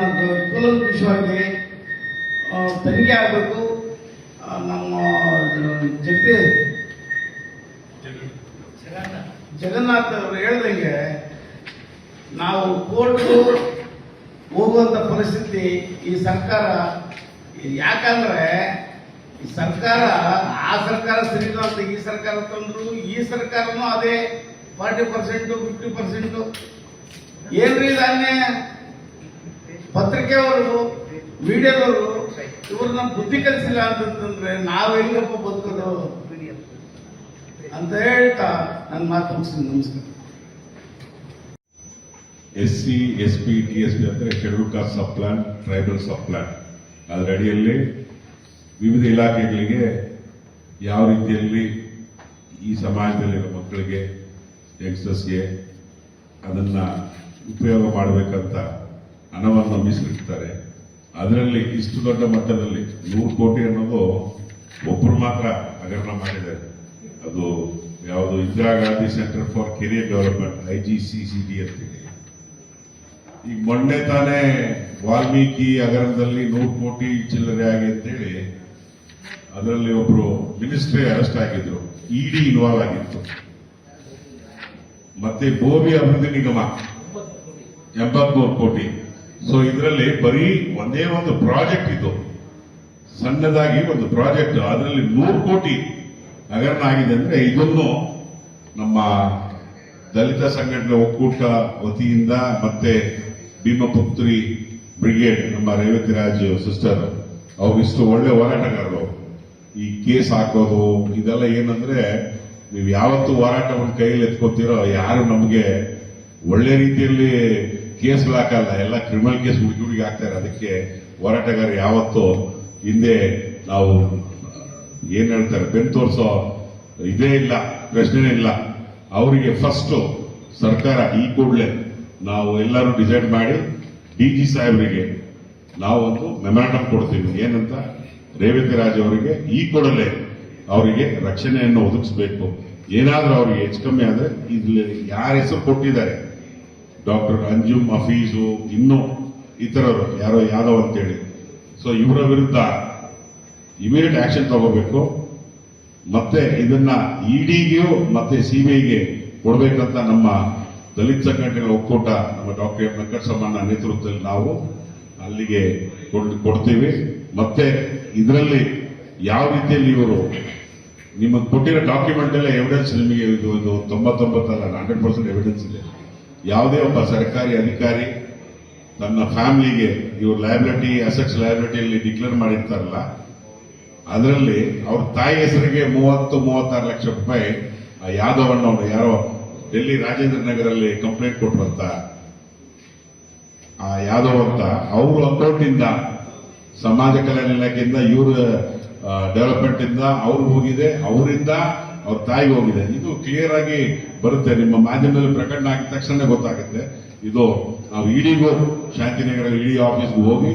ಕೂಲಂಕುಷವಾಗಿ ತನಿಖೆ ಆಗಬೇಕು. ನಮ್ಮ ಜಗನ್ನಾಥ್ ಅವರು ಹೇಳ್ದಂಗೆ ನಾವು ಕೋರ್ಟ್ಗೂ ಹೋಗುವಂತ ಪರಿಸ್ಥಿತಿ ಈ ಸರ್ಕಾರ, ಯಾಕಂದ್ರೆ ಈ ಸರ್ಕಾರ ಆ ಸರ್ಕಾರ ಸರಿ ಅಂತ ಈ ಸರ್ಕಾರ ತಂದ್ರು, ಈ ಸರ್ಕಾರನೂ ಅದೇ 40% 50%. ಏನ್ರಿ ಧಾನ್ಯ ಪತ್ರಿಕೆಯವರು ಮೀಡಿಯಾದವರು ಇವ್ರನ್ನ ಬುದ್ಧಿ ಕಲಿಸಿಲ್ಲ ಅಂತಂದ್ರೆ ನಾವ್ ಹೆಂಗಪ್ಪ ಬದುಕೋದು ಅಂತ ಹೇಳ್ತಾ ನನ್ನ ಮಾತು ಮುಗಿಸ್ತೀನಿ. ನಮಸ್ಕಾರ. SC, SP, TSP ಅಂದ್ರೆ ಶೆಡ್ಯೂಲ್ ಕಾಸ್ಟ್ ಸಬ್ ಪ್ಲಾನ್, ಟ್ರೈಬಲ್ ಸಬ್ ಪ್ಲಾನ್. ಅದರ ಅಡಿಯಲ್ಲಿ ವಿವಿಧ ಇಲಾಖೆಗಳಿಗೆ ಯಾವ ರೀತಿಯಲ್ಲಿ ಈ ಸಮಾಜದಲ್ಲಿರೋ ಮಕ್ಕಳಿಗೆ, ಯಂಗ್ಸ್ಟರ್ಸ್ಗೆ ಅದನ್ನ ಉಪಯೋಗ ಮಾಡಬೇಕಂತ ಹಣವನ್ನು ಮೀಸಲಿಡ್ತಾರೆ. ಅದರಲ್ಲಿ ಇಷ್ಟು ದೊಡ್ಡ ಮಟ್ಟದಲ್ಲಿ 100 ಕೋಟಿ ಅನ್ನೋದು ಒಬ್ಬರು ಮಾತ್ರ ಹಗರಣ ಮಾಡಿದ್ದಾರೆ. ಅದು ಯಾವುದು Indira Gandhi centre for career development, IGCCD ಅಂತೇಳಿ. ಈಗ ಮೊನ್ನೆ ತಾನೇ ವಾಲ್ಮೀಕಿ ಹಗರಣದಲ್ಲಿ 100 ಕೋಟಿ ಚಿಲ್ಲರೆ ಆಗಿ ಅಂತೇಳಿ ಅದರಲ್ಲಿ ಒಬ್ರು ಮಿನಿಸ್ಟ್ರಿ ಅರೆಸ್ಟ್ ಆಗಿದ್ರು, ED ಇನ್ವಾಲ್ವ್ ಆಗಿತ್ತು. ಮತ್ತೆ ಬೋವಿ ಅಭಿವೃದ್ಧಿ ನಿಗಮ 83 ಕೋಟಿ. ಸೊ ಇದರಲ್ಲಿ ಬರೀ ಒಂದೇ ಒಂದು ಪ್ರಾಜೆಕ್ಟ್, ಇದು ಸಣ್ಣದಾಗಿ ಒಂದು ಪ್ರಾಜೆಕ್ಟ್, ಅದರಲ್ಲಿ 100 ಕೋಟಿ ಹಗರಣ ಆಗಿದೆ ಅಂದ್ರೆ ಇದನ್ನು ನಮ್ಮ ದಲಿತ ಸಂಘಟನೆ ಒಕ್ಕೂಟ ವತಿಯಿಂದ ಮತ್ತೆ ಭೀಮಪುತ್ರಿ ಬ್ರಿಗೇಡ್ ನಮ್ಮ ರೇವತಿ ರಾಜ್ ಸಿಸ್ಟರ್ ಅವ್ರು ಇಷ್ಟು ಒಳ್ಳೆ ಹೋರಾಟಗಾರರು. ಈ ಕೇಸ್ ಹಾಕೋದು ಇದೆಲ್ಲ ಏನಂದ್ರೆ, ನೀವು ಯಾವತ್ತು ಹೋರಾಟವನ್ನು ಕೈಯಲ್ಲಿ ಎತ್ಕೋತೀರೋ ಯಾರು ನಮಗೆ ಒಳ್ಳೆ ರೀತಿಯಲ್ಲಿ ಕೇಸ್ ಹಾಕಲ್ಲ, ಎಲ್ಲ ಕ್ರಿಮಿನಲ್ ಕೇಸ್ ಹುಡುಗಿ ಹಾಕ್ತಾರೆ. ಅದಕ್ಕೆ ಹೋರಾಟಗಾರ ಯಾವತ್ತು ಹಿಂದೆ ನಾವು ಏನ್ ಹೇಳ್ತಾರೆ ಬೆನ್ ತೋರಿಸೋ ಇದೇ ಇಲ್ಲ, ಪ್ರಶ್ನೆ ಇಲ್ಲ. ಅವರಿಗೆ ಫಸ್ಟ್ ಸರ್ಕಾರ ಈ ಕೂಡಲೇ ನಾವು ಎಲ್ಲರೂ ಡಿಸೈಡ್ ಮಾಡಿ DG ಸಾಹೇಬರಿಗೆ ನಾವು ಒಂದು ಮೆಮೊರಾಂಡಮ್ ಕೊಡ್ತೀವಿ. ಏನಂತ, ರೇವತಿ ರಾಜ್ ಅವರಿಗೆ ಈ ಕೂಡಲೇ ಅವರಿಗೆ ರಕ್ಷಣೆಯನ್ನು ಒದಗಿಸಬೇಕು. ಏನಾದ್ರೂ ಅವರಿಗೆ ಹೆಚ್ಚು ಕಮ್ಮಿ ಆದ್ರೆ ಇಲ್ಲಿ ಯಾರ ಹೆಸರು ಕೊಟ್ಟಿದ್ದಾರೆ, ಡಾಕ್ಟರ್ ಅಂಜುಮ್ ಹಫೀಜು, ಇನ್ನೂ ಇತರರು ಯಾರೋ ಯಾದವ್ ಅಂತೇಳಿ, ಸೊ ಇವರ ವಿರುದ್ಧ ಇಮಿಡಿಯೇಟ್ ಆಕ್ಷನ್ ತಗೋಬೇಕು. ಮತ್ತೆ ಇದನ್ನ ಇಡಿಗೂ ಮತ್ತೆ ಸಿಬಿಐಗೆ ಕೊಡಬೇಕಂತ ನಮ್ಮ ದಲಿತ ಸಂಘಟನೆಗಳ ಒಕ್ಕೂಟ ನಮ್ಮ ಡಾಕ್ಟರ್ ಎಂ ವೆಂಕಟರಮಣ ನೇತೃತ್ವದಲ್ಲಿ ನಾವು ಅಲ್ಲಿಗೆ ಕೊಡ್ತೀವಿ. ಮತ್ತೆ ಇದರಲ್ಲಿ ಯಾವ ರೀತಿಯಲ್ಲಿ ಇವರು ನಿಮಗೆ ಕೊಟ್ಟಿರೋ ಡಾಕ್ಯುಮೆಂಟ್ ಎಲ್ಲ ಎವಿಡೆನ್ಸ್ ನಿಮಗೆ ಇದು 99 ಅಲ್ಲ 100% ಎವಿಡೆನ್ಸ್ ಇದೆ. ಯಾವುದೇ ಒಬ್ಬ ಸರ್ಕಾರಿ ಅಧಿಕಾರಿ ತನ್ನ ಫ್ಯಾಮಿಲಿಗೆ ಇವರು ಲಯಬಿಲಿಟಿ ಅಸೆಟ್ಸ್ ಲಯಬಿಲಿಟಿಯಲ್ಲಿ ಡಿಕ್ಲೇರ್ ಮಾಡಿರ್ತಾರಲ್ಲ, ಅದರಲ್ಲಿ ಅವ್ರ ತಾಯಿ ಹೆಸರಿಗೆ 30-36 ಲಕ್ಷ ರೂಪಾಯಿ ಆ ಯಾದವ್ ಅನ್ನೋನು ಯಾರೋ ಡೆಲ್ಲಿ ರಾಜೇಂದ್ರ ನಗರಲ್ಲಿ ಕಂಪ್ಲೇಂಟ್ ಕೊಟ್ರಂತ ಆ ಯಾದವ್ ಅಂತ ಅವ್ರ ಅಕೌಂಟ್ ಇಂದ ಸಮಾಜ ಕಲ್ಯಾಣ ಇಲಾಖೆಯಿಂದ ಇವ್ರ ಡೆವಲಪ್ಮೆಂಟ್ ಇಂದ ಅವ್ರಿಗೆ ಹೋಗಿದೆ, ಅವರಿಂದ ಅವ್ರ ತಾಯಿಗೆ ಹೋಗಿದೆ. ಇದು ಕ್ಲಿಯರ್ ಆಗಿ ಬರುತ್ತೆ, ನಿಮ್ಮ ಮಾಧ್ಯಮದಲ್ಲಿ ಪ್ರಕಟಣೆ ಆಗಿದ ತಕ್ಷಣ ಗೊತ್ತಾಗುತ್ತೆ. ಇದು ನಾವು ಇಡಿಗೂ ಶಾಂತಿನಗರ ಇಡಿ ಆಫೀಸ್ಗೆ ಹೋಗಿ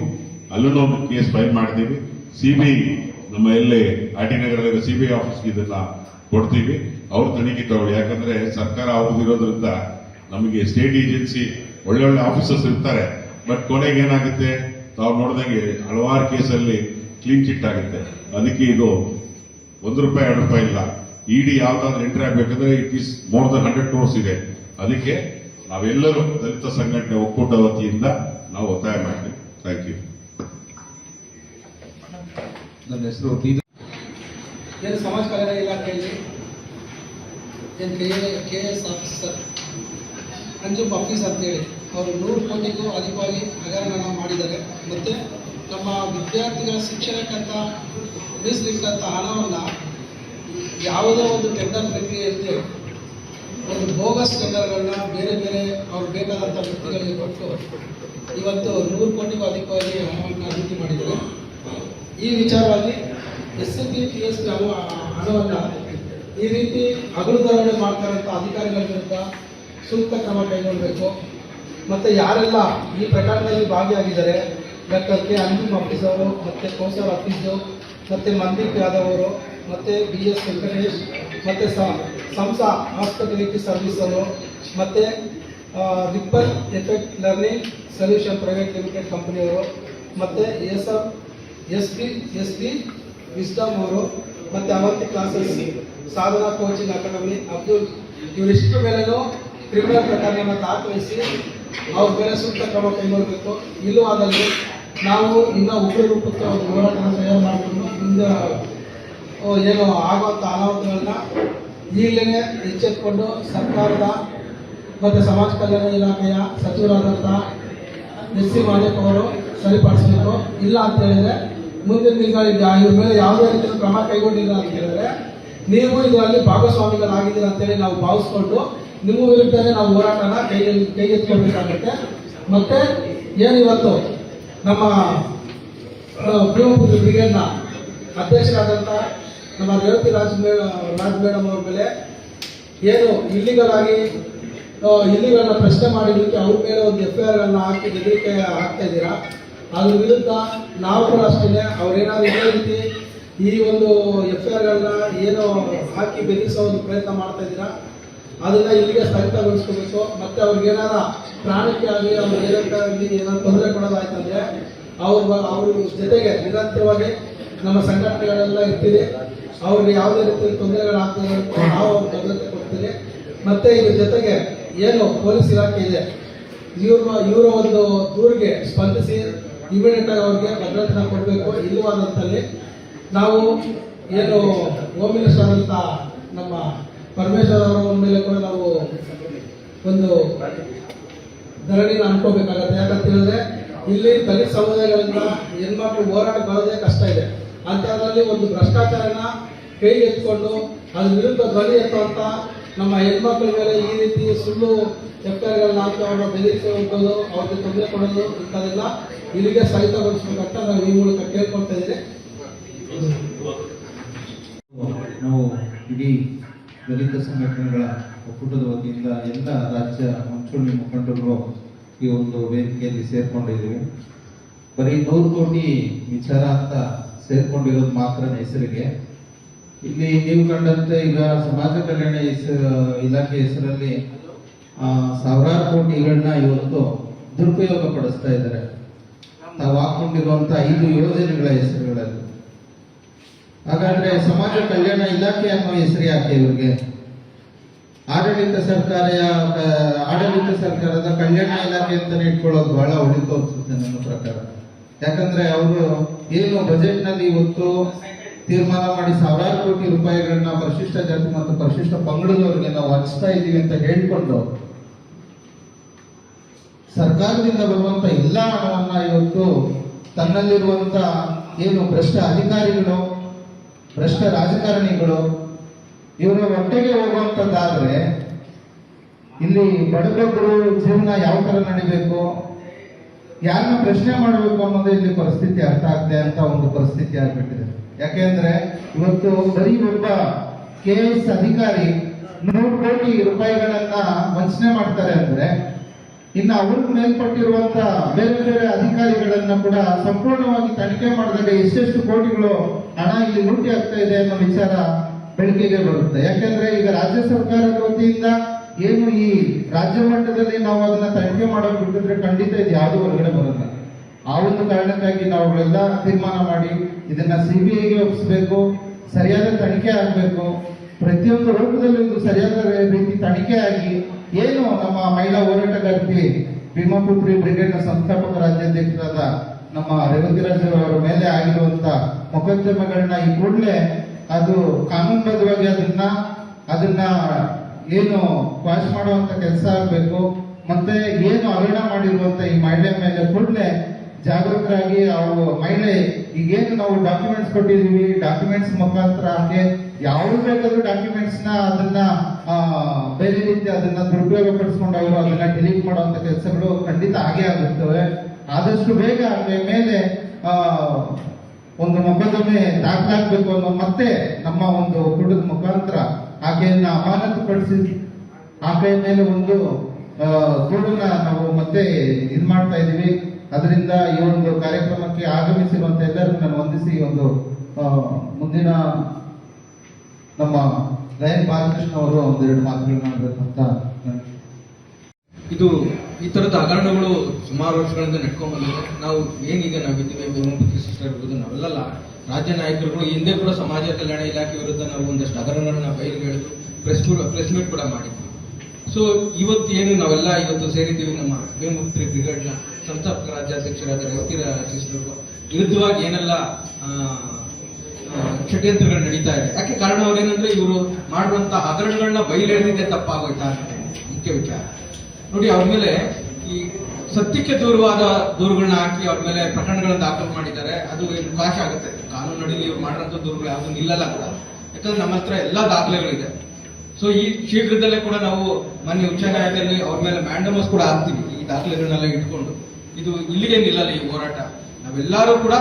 ಅಲ್ಲೂ ಒಂದು ಕೇಸ್ ಫೈಲ್ ಮಾಡಿದ್ದೀವಿ. ಸಿಬಿಐ ನಮ್ಮ ಎಲ್ಲೇ ಆರ್ ಟಿ ನಗರದಲ್ಲಿ ಸಿಬಿಐ ಆಫೀಸ್ಗೆ ಇದನ್ನ ಕೊಡ್ತೀವಿ, ಅವ್ರು ತನಿಖೆ ತಗೊಳ್ಳಿ. ಯಾಕಂದ್ರೆ ಸರ್ಕಾರ ಅವ್ರದ್ದಿರೋದ್ರಿಂದ ನಮಗೆ ಸ್ಟೇಟ್ ಏಜೆನ್ಸಿ ಒಳ್ಳೆ ಆಫೀಸರ್ಸ್ ಇರ್ತಾರೆ, ಬಟ್ ಕೊನೆಗೆ ಏನಾಗುತ್ತೆ ತಾವು ನೋಡಿದಂಗೆ ಹಲವಾರು ಕೇಸಲ್ಲಿ ಕ್ಲೀನ್ ಚಿಟ್ ಆಗುತ್ತೆ. ಅದಕ್ಕೆ ಇದು ₹1 ₹2 ಇಲ್ಲ. ಇಡಿ ಯಾವ್ದಾದ್ರು ಎಂಟ್ರಿ ಆಗ್ಬೇಕಂದ್ರೆ it is more than 100 crores ಇದೆ. ಅದಕ್ಕೆ ನಾವೆಲ್ಲರೂ ದಲಿತ ಸಂಘಟನೆ ಒಕ್ಕೂಟ ವತಿಯಿಂದ ನಾವು ಒತ್ತಾಯ ಮಾಡ್ತೀವಿ. Thank you. ನನ್ನ ಹೆಸರು ಏನು ಸಮಾಜ ಕಲ್ಯಾಣ ಇಲಾಖೆಯಲ್ಲಿ ಏನು KS ಆಫೀಸರ್ ಅಂಜುಮ್ ಆಫೀಸ್ ಅಂತೇಳಿ ಅವರು 100 ಕೋಟಿಗೂ ಅಧಿಕವಾಗಿ ಹಗರಣ ಮಾಡಿದ್ದಾರೆ. ಮತ್ತು ನಮ್ಮ ವಿದ್ಯಾರ್ಥಿಗಳ ಶಿಕ್ಷಣಕ್ಕಂತ ಮೀಸಲಿಟ್ಟಂಥ ಹಣವನ್ನು ಯಾವುದೋ ಒಂದು ಟೆಂಡರ್ ಪ್ರಕ್ರಿಯೆಯಲ್ಲಿ ಒಂದು ಬೋಗಸ್ ಟೆಂಡರ್ಗಳನ್ನ ಬೇರೆ ಬೇರೆ ಅವ್ರು ಬೇಕಾದಂಥ ವ್ಯಕ್ತಿಗಳಿಗೆ ಕೊಟ್ಟು ಇವತ್ತು 100 ಕೋಟಿಗೂ ಅಧಿಕವಾಗಿ ಹಣವನ್ನು ಅಭಿವೃದ್ಧಿ ಮಾಡಿದ್ದಾರೆ. ಈ ವಿಚಾರವಾಗಿ SCP TSP ಹಣವನ್ನು ಈ ರೀತಿ ಹಗಲುದಾವಣೆ ಮಾಡ್ತಾರಂಥ ಅಧಿಕಾರಿಗಳ ವಿರುದ್ಧ ಸೂಕ್ತ ಕ್ರಮ ಕೈಗೊಳ್ಳಬೇಕು. ಮತ್ತು ಯಾರೆಲ್ಲ ಈ ಪ್ರಕರಣದಲ್ಲಿ ಭಾಗಿಯಾಗಿದ್ದಾರೆ, ಡಾಕ್ಟರ್ ಕೆ ಅಂಜುಮ್ ಆಫೀಸ್ ಅವರು, ಮತ್ತು ಕೌಸರ್ ಆಫೀಸು, ಮತ್ತು ಮಂದೀಪ್ ಯಾದವ್ ಅವರು, ಮತ್ತು BS ವೆಂಕಟೇಶ್, ಮತ್ತು ಸಂಸಾ ಹಾಸ್ಪಿಟಾಲಿಟಿ ಸರ್ವಿಸ್ ಅವರು, ಮತ್ತು ripple effect learning solution private limited ಕಂಪನಿಯವರು, ಮತ್ತು ಎಸ್ ಬಿ ವಿಸ್ಡಮ್ ಅವರು, ಮತ್ತು ಅವಂತಿ ಕ್ಲಾಸಸ್, ಸಾಧನಾ ಕೋಚಿಂಗ್ ಅಕಾಡೆಮಿ, ಅಬ್ದುಲ್, ಇವರಿಷ್ಟು ಮೇಲೇನೂ ಕ್ರಿಮಿನಲ್ ಪ್ರಕರಣವನ್ನು ದಾಖಲಿಸಿ ಅವ್ರ ಮೇಲೆ ಸೂಕ್ತ ಕ್ರಮ ಕೈಗೊಳ್ಳಬೇಕು. ಇಲ್ಲವಾದಲ್ಲಿ ನಾವು ಇನ್ನೂ ಉಗ್ರ ರೂಪಕ್ಕೆ ಒಂದು ಹೋರಾಟವನ್ನು ತಯಾರು ಮಾಡಿಕೊಂಡು ಮುಂದೆ ಏನು ಆಗುವಂಥ ಅನಾಹುತಗಳನ್ನ ಈಗಲೇ ಎಚ್ಚೆತ್ತುಕೊಂಡು ಸರ್ಕಾರದ ಮತ್ತು ಸಮಾಜ ಕಲ್ಯಾಣ ಇಲಾಖೆಯ ಸಚಿವರಾದಂಥ SC ಮಾದೇವ್ ಅವರು ಸರಿಪಡಿಸಬೇಕು. ಇಲ್ಲ ಅಂತ ಹೇಳಿದ್ರೆ ಮುಂದಿನ ದಿನಗಳಲ್ಲಿ ಇವ್ರ ಮೇಲೆ ಯಾವುದೇ ರೀತಿಯ ಕ್ರಮ ಕೈಗೊಂಡಿಲ್ಲ ಅಂತ ಹೇಳಿದ್ರೆ ನೀವು ಇದರಲ್ಲಿ ಭಾಗಸ್ವಾಮಿಗಳಾಗಿದ್ದೀರ ಅಂತೇಳಿ ನಾವು ಭಾವಿಸ್ಕೊಂಡು ನಿಮ್ಮ ವಿರುದ್ಧನೇ ನಾವು ಹೋರಾಟನ ಕೈಗೆತ್ತಿಕೊಳ್ಬೇಕಾಗುತ್ತೆ. ಮತ್ತೆ ಏನಿವತ್ತು ನಮ್ಮ ಭೀಮಪುತ್ರ ಬ್ರಿಗೇಡ್ನ ಅಧ್ಯಕ್ಷರಾದಂಥ ನಮ್ಮ ರೇವತಿ ರಾಜ್ ಮೇಡಮ್ ಅವ್ರ ಮೇಲೆ ಏನು ಇಲ್ಲಿಗಳನ್ನ ಪ್ರಶ್ನೆ ಮಾಡಿದ್ದಕ್ಕೆ ಅವ್ರ ಮೇಲೆ ಒಂದು FIRಗಳನ್ನ ಹಾಕಿ ಬೆದರಿಕೆ ಹಾಕ್ತಾ ಇದ್ದೀರಾ. ಅದ್ರ ವಿರುದ್ಧ ನಾವು ಕೂಡ ಅಷ್ಟೇ ಅವ್ರೇನಾದ್ರು ಇದೇ ರೀತಿ ಈ ಒಂದು FIRಗಳನ್ನ ಏನು ಹಾಕಿ ಬೆದರಿಸೋ ಒಂದು ಪ್ರಯತ್ನ ಮಾಡ್ತಾ ಇದ್ದೀರಾ, ಅದನ್ನ ಇಲ್ಲಿಗೆ ಸ್ಥಗಿತಗೊಳಿಸ್ಕೋಬೇಕು. ಮತ್ತೆ ಅವ್ರಿಗೆ ಏನಾರ ಪ್ರಾಣಕ್ಕೆ ಆಗಲಿ ಅವ್ರ ಏನಾಗಲಿ ಏನಾದ್ರು ತೊಂದರೆ ಕೊಡೋದಾಯ್ತಂದ್ರೆ ಅವ್ರ ಜೊತೆಗೆ ನಿರಂತರವಾಗಿ ನಮ್ಮ ಸಂಘಟನೆಗಳೆಲ್ಲ ಇರ್ತೀವಿ. ಅವ್ರಿಗೆ ಯಾವುದೇ ರೀತಿಯ ತೊಂದರೆಗಳಾಗ್ತದೆ ನಾವು ಅವ್ರ ಭದ್ರತೆ ಕೊಡ್ತೀವಿ. ಮತ್ತೆ ಇದ್ರ ಜೊತೆಗೆ ಏನು ಪೊಲೀಸ್ ಇಲಾಖೆ ಇದೆ, ಇವರ ಒಂದು ದೂರಿಗೆ ಸ್ಪಂದಿಸಿ ಇಮಿಡಿಯೇಟ್ ಆಗಿ ಅವ್ರಿಗೆ ಭದ್ರತೆನ ಕೊಡಬೇಕು. ಇಲ್ಲವಾದಂಥಲ್ಲಿ ನಾವು ಏನು ಹೋಮ್ ಮಿನಿಸ್ಟರ್ ಆದಂಥ ನಮ್ಮ ಪರಮೇಶ್ವರ್ ಅವರ ಮೇಲೆ ಕೂಡ ನಾವು ಒಂದು ಧರಣಿನ ಅನ್ಕೋಬೇಕಾಗತ್ತೆ. ಯಾಕಂತ ಹೇಳಿದ್ರೆ ಇಲ್ಲಿ ದಲಿತ ಸಮುದಾಯಗಳಿಂದ ಹೆಣ್ಮಕ್ಳು ಹೋರಾಟ ಬರೋದೇ ಕಷ್ಟ ಇದೆ. ಅಂಥದ್ರಲ್ಲಿ ಒಂದು ಭ್ರಷ್ಟಾಚಾರನ ಕೈಗೆ ಎತ್ಕೊಂಡು ಅದ್ರ ವಿರುದ್ಧ ಧ್ವನಿ ಎತ್ತುವಂಥ ನಮ್ಮ ಹೆಣ್ಮಕ್ಳ ಮೇಲೆ ಈ ರೀತಿ ಸುಳ್ಳು FIRಗಳನ್ನ ಹಾಕಿ ಅವ್ರನ್ನ ಬೆದರಿಕೆ ಹೋಗೋದು, ಅವ್ರಿಗೆ ತೊಂದರೆ ಕೊಡೋದು ಇಂಥದೆಲ್ಲ ಇಲ್ಲಿಗೆ ಸ್ಥಗಿತಗೊಳಿಸ್ಬೇಕಂತ ನಾವು ಈ ಮೂಲಕ ಕೇಳ್ಕೊಳ್ತಾ ಇದ್ದೀವಿ. ನಾವು ಇಡೀ ದಲಿತ ಸಂಘಟನೆಗಳ ಒಕ್ಕೂಟದ ವತಿಯಿಂದ ಎಲ್ಲ ರಾಜ್ಯ ಮುಂಚೂಣಿ ಮುಖಂಡರು ಈ ಒಂದು ವೇದಿಕೆಯಲ್ಲಿ ಸೇರ್ಕೊಂಡಿದ್ದೀವಿ. ಬರೀ 100 ಕೋಟಿ ವಿಚಾರ ಅಂತ ಸೇರ್ಕೊಂಡಿರೋದು ಮಾತ್ರ ಹೆಸರಿಗೆ. ಇಲ್ಲಿ ನೀವು ಕಂಡಂತೆ ಈಗ ಸಮಾಜ ಕಲ್ಯಾಣ ಇಲಾಖೆ ಹೆಸರಲ್ಲಿ ಸಾವಿರಾರು ಕೋಟಿಗಳನ್ನ ಇವತ್ತು ದುರುಪಯೋಗ ಪಡಿಸ್ತಾ ಇದ್ದಾರೆ. ತಾವು ಹಾಕೊಂಡಿರುವಂತ 5 ಯೋಜನೆಗಳ ಹೆಸರುಗಳಲ್ಲಿ ಹಾಗಾದ್ರೆ ಸಮಾಜ ಕಲ್ಯಾಣ ಇಲಾಖೆ ಅನ್ನೋ ಹೆಸರು ಯಾಕೆ ಇವ್ರಿಗೆ? ಆಡಳಿತ ಸರ್ಕಾರದ ಕಲ್ಯಾಣ ಇಲಾಖೆ ಅಂತಾನೆ ಇಟ್ಕೊಳ್ಳೋದು ಬಹಳ ಒಳಿತು ಅನ್ಸುತ್ತೆ ನನ್ನ ಪ್ರಕಾರ. ಯಾಕಂದ್ರೆ ಅವರು ಏನು ಬಜೆಟ್ ನಲ್ಲಿ ಇವತ್ತು ತೀರ್ಮಾನ ಮಾಡಿ ಸಾವಿರಾರು ಕೋಟಿ ರೂಪಾಯಿಗಳನ್ನ ಪರಿಶಿಷ್ಟ ಜಾತಿ ಮತ್ತು ಪರಿಶಿಷ್ಟ ಪಂಗಡದವರಿಗೆ ನಾವು ಹಂಚ್ತಾ ಇದ್ದೀವಿ ಅಂತ ಹೇಳ್ಕೊಂಡು ಸರ್ಕಾರದಿಂದ ಬರುವಂತ ಎಲ್ಲಾ ಹಣವನ್ನ ಇವತ್ತು ತನ್ನಲ್ಲಿರುವಂತ ಏನು ಭ್ರಷ್ಟ ಅಧಿಕಾರಿಗಳು, ಭ್ರಷ್ಟ ರಾಜಕಾರಣಿಗಳು ಇವರ ಹೊಟ್ಟೆಗೆ ಹೋಗುವಂತದ್ದಾದ್ರೆ ಇಲ್ಲಿ ಬಡಬಗ್ಗರು ಜೀವನ ಯಾವ ತರ ನಡಿಬೇಕು, ಯಾರನ್ನ ಪ್ರಶ್ನೆ ಮಾಡಬೇಕು ಅನ್ನೋದು ಇಲ್ಲಿ ಪರಿಸ್ಥಿತಿ ಅರ್ಥ ಆಗದೆ ಅಂತ ಒಂದು ಪರಿಸ್ಥಿತಿ ಆಗ್ಬಿಟ್ಟಿದೆ. ಯಾಕೆಂದ್ರೆ ಇವತ್ತು ಬರೀ ಒಬ್ಬ KS ಅಧಿಕಾರಿ 100 ಕೋಟಿ ರೂಪಾಯಿಗಳನ್ನ ವಂಚನೆ ಮಾಡ್ತಾರೆ ಅಂದ್ರೆ ಇನ್ನು ಅವ್ರಿಗೆ ಮೇಲ್ಪಟ್ಟಿರುವಂತ ಬೇರೆ ಬೇರೆ ಅಧಿಕಾರಿಗಳನ್ನ ಕೂಡ ಸಂಪೂರ್ಣವಾಗಿ ತನಿಖೆ ಮಾಡಿದಾಗ ಎಷ್ಟೆಷ್ಟು ಕೋಟಿಗಳು ಹಣ ಇಲ್ಲಿ ಲೂಟಿ ಆಗ್ತಾ ಇದೆ ಅನ್ನೋ ವಿಚಾರ ಬೆಳಕಿಗೆ ಬರುತ್ತೆ. ಯಾಕೆಂದ್ರೆ ಈಗ ರಾಜ್ಯ ಸರ್ಕಾರದ ವತಿಯಿಂದ ಏನು ಈ ರಾಜ್ಯ ಮಟ್ಟದಲ್ಲಿ ನಾವು ಅದನ್ನ ತನಿಖೆ ಮಾಡೋಕೆ ಬಿಟ್ಟಿದ್ರೆ ಖಂಡಿತ ಇದು ಯಾವುದು ಹೊರಗಡೆ ಬರಲ್ಲ. ಆ ಒಂದು ಕಾರಣಕ್ಕಾಗಿ ನಾವುಗಳೆಲ್ಲ ತೀರ್ಮಾನ ಮಾಡಿ ಇದನ್ನ CBIಗೆ ಒಪ್ಪಿಸಬೇಕು, ಸರಿಯಾದ ತನಿಖೆ ಆಗಬೇಕು, ಪ್ರತಿಯೊಂದು ರೂಪದಲ್ಲಿ ಇದು ಸರಿಯಾದ ರೀತಿ ತನಿಖೆ ಆಗಿ ಏನು ನಮ್ಮ ಮಹಿಳಾ ಹೋರಾಟಗಾರ್ತಿ ಭೀಮಪುತ್ರಿ ಬ್ರಿಗೇಡ್ನ ಸಂಸ್ಥಾಪಕ ರಾಜ್ಯಾಧ್ಯಕ್ಷರಾದ ನಮ್ಮ ರೇವತಿರಾಜ್ ಅವರ ಮೇಲೆ ಆಗಿರುವಂತ ಮೊಕದ್ದಮೆಗಳನ್ನ ಈ ಕೂಡಲೇ ಅದು ಕಾನೂನುಬದ್ಧವಾಗಿ ಅದನ್ನ ಏನು ವಾಶ್ ಮಾಡುವಂತ ಕೆಲಸ ಆಗಬೇಕು. ಮತ್ತೆ ಏನು ಹಗರಣ ಮಾಡಿರುವಂತ ಈ ಮಹಿಳೆ ಮೇಲೆ ಕೂಡಲೇ ಜಾಗೃತರಾಗಿ ಅವರು ಮಹಿಳೆ ಈಗೇನು ನಾವು ಡಾಕ್ಯುಮೆಂಟ್ಸ್ ಕೊಟ್ಟಿದೀವಿ, ಡಾಕ್ಯುಮೆಂಟ್ಸ್ ಮುಖಾಂತರ ಹಾಗೆ ಯಾವ ಬೇಕಾದ್ರೂ ಡಾಕ್ಯುಮೆಂಟ್ಸ್ ನ ಅದನ್ನ ಬೇರೆ ರೀತಿ ಅದನ್ನ ದುರುಪಯೋಗ ಪಡಿಸ್ಕೊಂಡು ಅವರು ಅದನ್ನ ಡಿಲೀಟ್ ಮಾಡುವಂತ ಕೆಲಸಗಳು ಖಂಡಿತ ಆಗೇ ಆಗುತ್ತವೆ. ಆದಷ್ಟು ಬೇಗ ಆಕೆ ಮೇಲೆ ಒಂದು ಮೊಕದ್ದಮೆ ದಾಖಲಾಗಬೇಕು ಅನ್ನೋ ಮತ್ತೆ ನಮ್ಮ ಒಂದು ಕುಟುಂಬದ ಮುಖಾಂತರ ಆಕೆಯನ್ನ ಅಮಾನತುಪಡಿಸಿ ಆಕೆಯ ಮೇಲೆ ಒಂದು ದೂರನ್ನ ನಾವು ಮತ್ತೆ ಇದು ಮಾಡ್ತಾ ಇದೀವಿ. ಅದರಿಂದ ಈ ಒಂದು ಕಾರ್ಯಕ್ರಮಕ್ಕೆ ಆಗಮಿಸಿರುವಂತ ಎಲ್ಲರಿಗೂ ನಾನು ವಂದಿಸಿ ಒಂದು ಮುಂದಿನ ನಮ್ಮ ಗಯನ್ ಬಾಲಕೃಷ್ಣ ಅವರು ಒಂದೆರಡು ಮಾತುಗಳನ್ನ ಆಡಬೇಕಂತ. ಇದು ಈ ತರದ ಹಗರಣಗಳು ಸುಮಾರು ವರ್ಷಗಳಿಂದ ನಡ್ಕೊಂಡ್ ಬಂದಿದೆ. ನಾವು ಏನೀಗ ನಾವಿದ್ದೀವಿ ಭೀಮಪುತ್ರಿ ಸಿಸ್ಟರ್ ಇರ್ಬೋದು, ನಾವೆಲ್ಲ ರಾಜ್ಯ ನಾಯಕರುಗಳು ಹಿಂದೆ ಕೂಡ ಸಮಾಜ ಕಲ್ಯಾಣ ಇಲಾಖೆ ವಿರುದ್ಧ ನಾವು ಒಂದಷ್ಟು ಹಗರಣಗಳನ್ನ ಬಯಲಿಗೆ ಎಳೆದು ಪ್ರೆಸ್ ಮೀಟ್ ಕೂಡ ಮಾಡಿದ್ವಿ. ಸೊ ಇವತ್ತು ಏನು ನಾವೆಲ್ಲ ಇವತ್ತು ಸೇರಿದ್ದೀವಿ ನಮ್ಮ ಭೀಮಪುತ್ರಿ ಬ್ರಿಗೇಡ್ನ ಸಂಸ್ಥಾಪಕ ರಾಜ್ಯಾಧ್ಯಕ್ಷರಾದ ರೇವತಿರಾಜ್ ಸಿಸ್ಟರ್ ವಿರುದ್ಧವಾಗಿ ಏನೆಲ್ಲ ಷಡ್ಯಂತ್ರಗಳು ನಡೀತಾ ಇದೆ. ಯಾಕೆ ಕಾರಣ ಅವ್ರೇನಂದ್ರೆ ಇವರು ಮಾಡುವಂತ ಹಗರಣಗಳನ್ನ ಬಯಲೆಳೆದಿದ್ದೆ ತಪ್ಪಾಗೋಯ್ತಾ ಅಂತ ಮುಖ್ಯ ವಿಚಾರ. ನೋಡಿ, ಅವ್ರ ಮೇಲೆ ಈ ಸತ್ಯಕ್ಕೆ ದೂರವಾದ ದೂರುಗಳನ್ನ ಹಾಕಿ ಅವ್ರ ಮೇಲೆ ಪ್ರಕರಣಗಳನ್ನ ದಾಖಲು ಮಾಡಿದ್ದಾರೆ. ಅದು ಕಾಶ ಆಗುತ್ತೆ. ಕಾನೂನು ನಡೀಲಿ ಇವ್ರು ಮಾಡಿರೋಂಥ ದೂರುಗಳು ಯಾವುದು ನಿಲ್ಲಲ್ಲ ಕೂಡ. ಯಾಕಂದ್ರೆ ನಮ್ಮ ಹತ್ರ ಎಲ್ಲಾ ದಾಖಲೆಗಳಿದೆ. ಸೊ ಈ ಶೀಘ್ರದಲ್ಲೇ ಕೂಡ ನಾವು ಮೊನ್ನೆ ಉಚ್ಚ ನ್ಯಾಯಾಲಯದಲ್ಲಿ ಅವ್ರ ಮೇಲೆ ಮ್ಯಾಂಡಮಸ್ ಕೂಡ ಹಾಕ್ತೀವಿ ಈ ದಾಖಲೆಗಳನ್ನೆಲ್ಲ ಇಟ್ಕೊಂಡು. ಇದು ಇಲ್ಲಿಗೆ ನಿಲ್ಲಲ್ಲ ಈ ಹೋರಾಟ. ನಾವೆಲ್ಲರೂ ಕೂಡ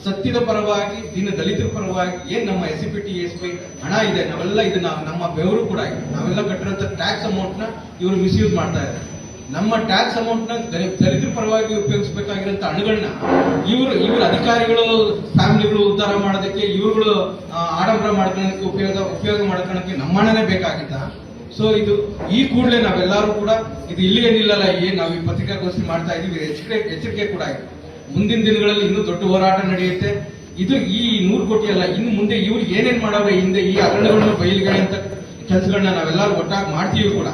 ಸತ್ಯದ ಪರವಾಗಿ, ದಲಿತರ ಪರವಾಗಿ ಏನ್ ನಮ್ಮ SCP TSP ಹಣ ಇದೆ, ನಾವೆಲ್ಲ ಇದನ್ನ ನಮ್ಮ ಬೆವರು ಕೂಡ ಇದೆ. ನಾವೆಲ್ಲ ಕಟ್ಟಿರೋಂಥ ಟ್ಯಾಕ್ಸ್ ಅಮೌಂಟ್ ನ ಇವರು ಮಿಸ್ಯೂಸ್ ಮಾಡ್ತಾ ಇದ್ದಾರೆ. ನಮ್ಮ ಟ್ಯಾಕ್ಸ್ ಅಮೌಂಟ್ ನ ದಲಿತರ ಪರವಾಗಿ ಉಪಯೋಗಿಸಬೇಕಾಗಿರೋಂಥ ಹಣಗಳನ್ನ ಇವ್ರ ಅಧಿಕಾರಿಗಳು ಫ್ಯಾಮಿಲಿಗಳು ಉದ್ಧಾರ ಮಾಡೋದಕ್ಕೆ, ಇವ್ರುಗಳು ಆಡಂಬರ ಮಾಡ್ಕೊಳ್ಳೋದಕ್ಕೆ ಉಪಯೋಗ ಮಾಡ್ಕೊಳ್ಳೋದಕ್ಕೆ ನಮ್ಮ ಹಣನೇ ಬೇಕಾಗಿತ್ತ. ಸೊ ಇದು ಈ ಕೂಡಲೇ ನಾವೆಲ್ಲರೂ ಕೂಡ ಇದು ಇಲ್ಲಿಗೆ ನಿಲ್ಲಲ್ಲ. ಏನ್ ನಾವು ಈ ಪತ್ರಿಕಾಗೋಷ್ಠಿ ಮಾಡ್ತಾ ಇದೀವಿ, ಎಚ್ಚರಿಕೆ ಕೂಡ ಇದೆ. ಮುಂದಿನ ದಿನಗಳಲ್ಲಿ ಇನ್ನೂ ದೊಡ್ಡ ಹೋರಾಟ ನಡೆಯುತ್ತೆ. ಇದು ಈ 100 ಕೋಟಿ ಅಲ್ಲ, ಇನ್ನು ಮುಂದೆ ಇವ್ರು ಏನೇನ್ ಮಾಡವ್ರೆ ಹಿಂದೆ ಈ ಹಗರಣಗಳನ್ನ ಬಯಲಿಗೆ ಅಂತ ಕೆಲಸಗಳನ್ನ ನಾವೆಲ್ಲರೂ ಒಟ್ಟಾಗಿ ಮಾಡ್ತೀವಿ ಕೂಡ.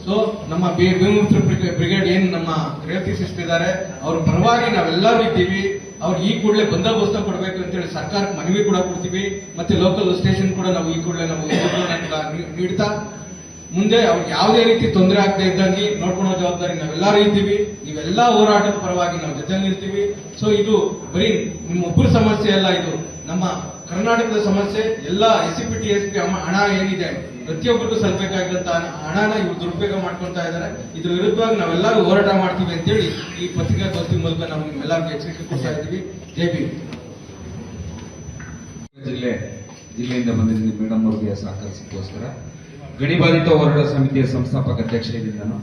ಸೊ ನಮ್ಮ ಭೀಮಪುತ್ರಿ ಬ್ರಿಗೇಡ್ ಏನ್ ನಮ್ಮ ರೇವತಿ ಸಿಸ್ಟರ್ ಇದ್ದಾರೆ, ಅವ್ರ ಪರವಾಗಿ ನಾವೆಲ್ಲರೂ ಇದ್ದೀವಿ. ಅವ್ರು ಈ ಕೂಡಲೇ ಬಂದೋಬಸ್ತ ಕೊಡಬೇಕು ಅಂತೇಳಿ ಸರ್ಕಾರಕ್ಕೆ ಮನವಿ ಕೂಡ ಕೊಡ್ತೀವಿ. ಮತ್ತೆ ಲೋಕಲ್ ಸ್ಟೇಷನ್ ಕೂಡ ನಾವು ಈ ಕೂಡಲೇ ನಾವು ನೀಡ್ತಾ ಮುಂದೆ ಅವ್ರಿಗೆ ಯಾವುದೇ ರೀತಿ ತೊಂದರೆ ಆಗದೆ ಇದ್ದಂಗೆ ನೋಡ್ಕೊಳ್ಳೋ ಜವಾಬ್ದಾರಿ ನಾವೆಲ್ಲರೂ ಇದ್ದೀವಿ. ನೀವೆಲ್ಲಾ ಹೋರಾಟದ ಪರವಾಗಿ ನಾವು ಜೊತೆ ನಿಲ್ತೀವಿ. ಸೊ ಇದು ಬರೀ ನಿಮ್ಮೊಬ್ಬರ ಸಮಸ್ಯೆ ಅಲ್ಲ, ಇದು ನಮ್ಮ ಕರ್ನಾಟಕದ ಸಮಸ್ಯೆ. ಎಲ್ಲ SCP TSP ಹಣ ಏನಿದೆ ಪ್ರತಿಯೊಬ್ಬರಿಗೂ ಸಲ್ಬೇಕಾಗಿರುವಂತ ಹಣನ ಇವರು ದುರುಪಯೋಗ ಮಾಡ್ಕೊಳ್ತಾ ಇದ್ದಾರೆ. ಇದ್ರ ವಿರುದ್ಧವಾಗಿ ನಾವೆಲ್ಲರೂ ಹೋರಾಟ ಮಾಡ್ತೀವಿ ಅಂತೇಳಿ ಈ ಪತ್ರಿಕಾಗೋಷ್ಠಿ ಮೂಲಕ ನಾವು ನಿಮ್ಮೆಲ್ಲರಿಗೂ ಎಚ್ಚರಿಕೆ ಕೊಡ್ತಾ ಇದ್ದೀವಿ. ಜೈ ಭೀಮ್. ಜಿಲ್ಲೆಯಿಂದ ಬಂದಿದ್ದೀನಿ ಮೇಡಮ್ ಅವರಿಗೆ ಸಹಕರಿಸಕ್ಕೋಸ್ಕರ. ಗಡಿಬಾಧಿತ ಹೋರಾಟ ಸಮಿತಿಯ ಸಂಸ್ಥಾಪಕ ಅಧ್ಯಕ್ಷ ಇದ್ದೀನಿ ನಾನು.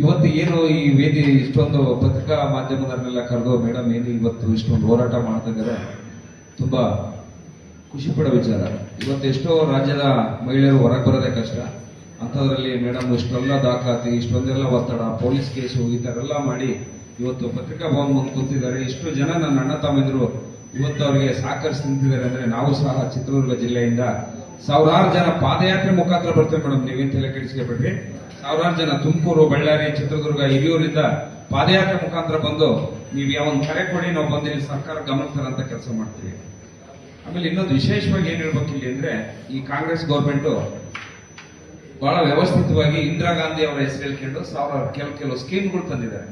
ಇವತ್ತು ಏನು ಈ ವೇದಿ ಇಷ್ಟೊಂದು ಪತ್ರಿಕಾ ಮಾಧ್ಯಮದನ್ನೆಲ್ಲ ಕರೆದು ಮೇಡಮ್ ಏನು ಇವತ್ತು ಇಷ್ಟೊಂದು ಹೋರಾಟ ಮಾಡ್ತಾ ಇದ್ದಾರೆ, ತುಂಬಾ ಖುಷಿ ಪಡೋ ವಿಚಾರ. ಇವತ್ತು ಎಷ್ಟೋ ರಾಜ್ಯದ ಮಹಿಳೆಯರು ಹೊರಗೆ ಬರೋದೇ ಕಷ್ಟ. ಅಂಥದ್ರಲ್ಲಿ ಮೇಡಮ್ ಇಷ್ಟೆಲ್ಲ ದಾಖಲಾತಿ, ಇಷ್ಟೊಂದೆಲ್ಲ ಒತ್ತಡ, ಪೊಲೀಸ್ ಕೇಸು ಈ ಥರ ಎಲ್ಲ ಮಾಡಿ ಇವತ್ತು ಪತ್ರಿಕಾ ಭವನ ಮುಂದೆ ಕೂತಿದ್ದಾರೆ. ಇಷ್ಟು ಜನ ನನ್ನ ಅಣ್ಣ ತಮ್ಮಂದಿರು ಇವತ್ತು ಅವರಿಗೆ ಸಹಕರಿಸಿ ನಿಂತಿದ್ದಾರೆ ಅಂದ್ರೆ ನಾವು ಸಹ ಚಿತ್ರದುರ್ಗ ಜಿಲ್ಲೆಯಿಂದ ಸಾವಿರಾರು ಜನ ಪಾದಯಾತ್ರೆ ಮುಖಾಂತರ ಬರ್ತೇವೆ ಮೇಡಮ್, ನೀವೇನ್ ತಲೆ ಕೆಡಿಸ್ಕೊಬೇಡ್ರಿ. ಸಾವಿರಾರು ಜನ ತುಮಕೂರು, ಬಳ್ಳಾರಿ, ಚಿತ್ರದುರ್ಗ, ಹಿರಿಯೂರಿಂದ ಪಾದಯಾತ್ರೆ ಮುಖಾಂತರ ಬಂದು ನೀವು ಯಾವ ಒಂದು ಕರೆ ಕೊಡಿ, ನಾವು ಬಂದು ಇಲ್ಲಿ ಸರ್ಕಾರ ಗಮನಕ್ಕೆ ತರಂತ ಕೆಲಸ ಮಾಡ್ತೀವಿ. ಆಮೇಲೆ ಇನ್ನೊಂದು ವಿಶೇಷವಾಗಿ ಏನ್ ಹೇಳ್ಬೇಕು ಇಲ್ಲಿ ಅಂದ್ರೆ, ಈ ಕಾಂಗ್ರೆಸ್ ಗೌರ್ಮೆಂಟ್ ಬಹಳ ವ್ಯವಸ್ಥಿತವಾಗಿ ಇಂದಿರಾ ಗಾಂಧಿ ಅವರ ಹೆಸರು ಹೇಳ್ಕೊಂಡು ಕೆಲವು ಸ್ಕೀಮ್ಗಳು ತಂದಿದ್ದಾರೆ.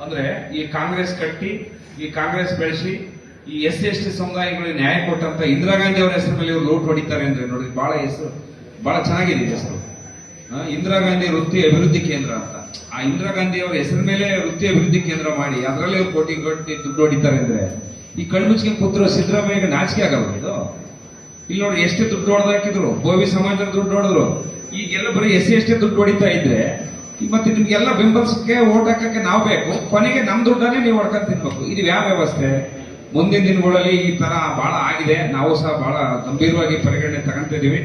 ಅಂದ್ರೆ ಈ ಕಾಂಗ್ರೆಸ್ ಕಟ್ಟಿ, ಈ ಕಾಂಗ್ರೆಸ್ ಬೆಳೆಸಿ, ಈ SC/ST ಸಮುದಾಯಗಳಿಗೆ ನ್ಯಾಯ ಕೊಟ್ಟಂತ ಇಂದಿರಾ ಗಾಂಧಿ ಅವರ ಹೆಸರು ಮೇಲೆ ಇವರು ಲೂಟ್ ಹೊಡಿತಾರೆ ಅಂದ್ರೆ ನೋಡಿ, ಬಹಳ ಹೆಸರು ಬಹಳ ಚೆನ್ನಾಗಿದೆ ಹೆಸರು. ಇಂದಿರಾ ಗಾಂಧಿ ವೃತ್ತಿ ಅಭಿವೃದ್ಧಿ ಕೇಂದ್ರ ಅಂತ. ಆ ಇಂದಿರಾ ಗಾಂಧಿ ಅವರ ಹೆಸರ ಮೇಲೆ ವೃತ್ತಿ ಅಭಿವೃದ್ಧಿ ಕೇಂದ್ರ ಮಾಡಿ ಅದರಲ್ಲಿ ಅವ್ರು ಕೋಟಿ ದುಡ್ಡು ಹೊಡಿತಾರೆ ಅಂದ್ರೆ, ಈ ಕಣ್ಮುಚ್ಚಿಗೆ ಕೂತ್ರು ಸಿದ್ದರಾಮಯ್ಯಗೆ ನಾಚಿಕೆ ಆಗಲ್ಲ ಇದು. ಇಲ್ಲಿ ನೋಡಿ ಎಷ್ಟು ದುಡ್ಡು ಹೊಡೆದಾಕಿದ್ರು, ಬೋವಿ ಸಮಾಜದ ದುಡ್ಡು ಹೊಡೆದ್ರು. ಈಗೆಲ್ಲ ಬರೀ SC/ST ದುಡ್ಡು ಹೊಡಿತಾ ಇದ್ರೆ ಮತ್ತೆ ನಿಮ್ಗೆಲ್ಲ ಬೆಂಬಲಿಸಕ್ಕೆ ಓಟ್ ಹಾಕಕ್ಕೆ ನಾವು ಬೇಕು, ಕೊನೆಗೆ ನಮ್ ದುಡ್ಡನ್ನೇ ನೀವು ಹೊಡ್ಕೊಂಡು ತಿನ್ಬೇಕು. ಇದು ಯಾವ ವ್ಯವಸ್ಥೆ? ಮುಂದಿನ ದಿನಗಳಲ್ಲಿ ಈ ತರ ಬಹಳ ಆಗಿದೆ. ನಾವು ಸಹ ಬಹಳ ಗಂಭೀರವಾಗಿ ಪರಿಗಣನೆ ತಗೊಂತಿದೀವಿ.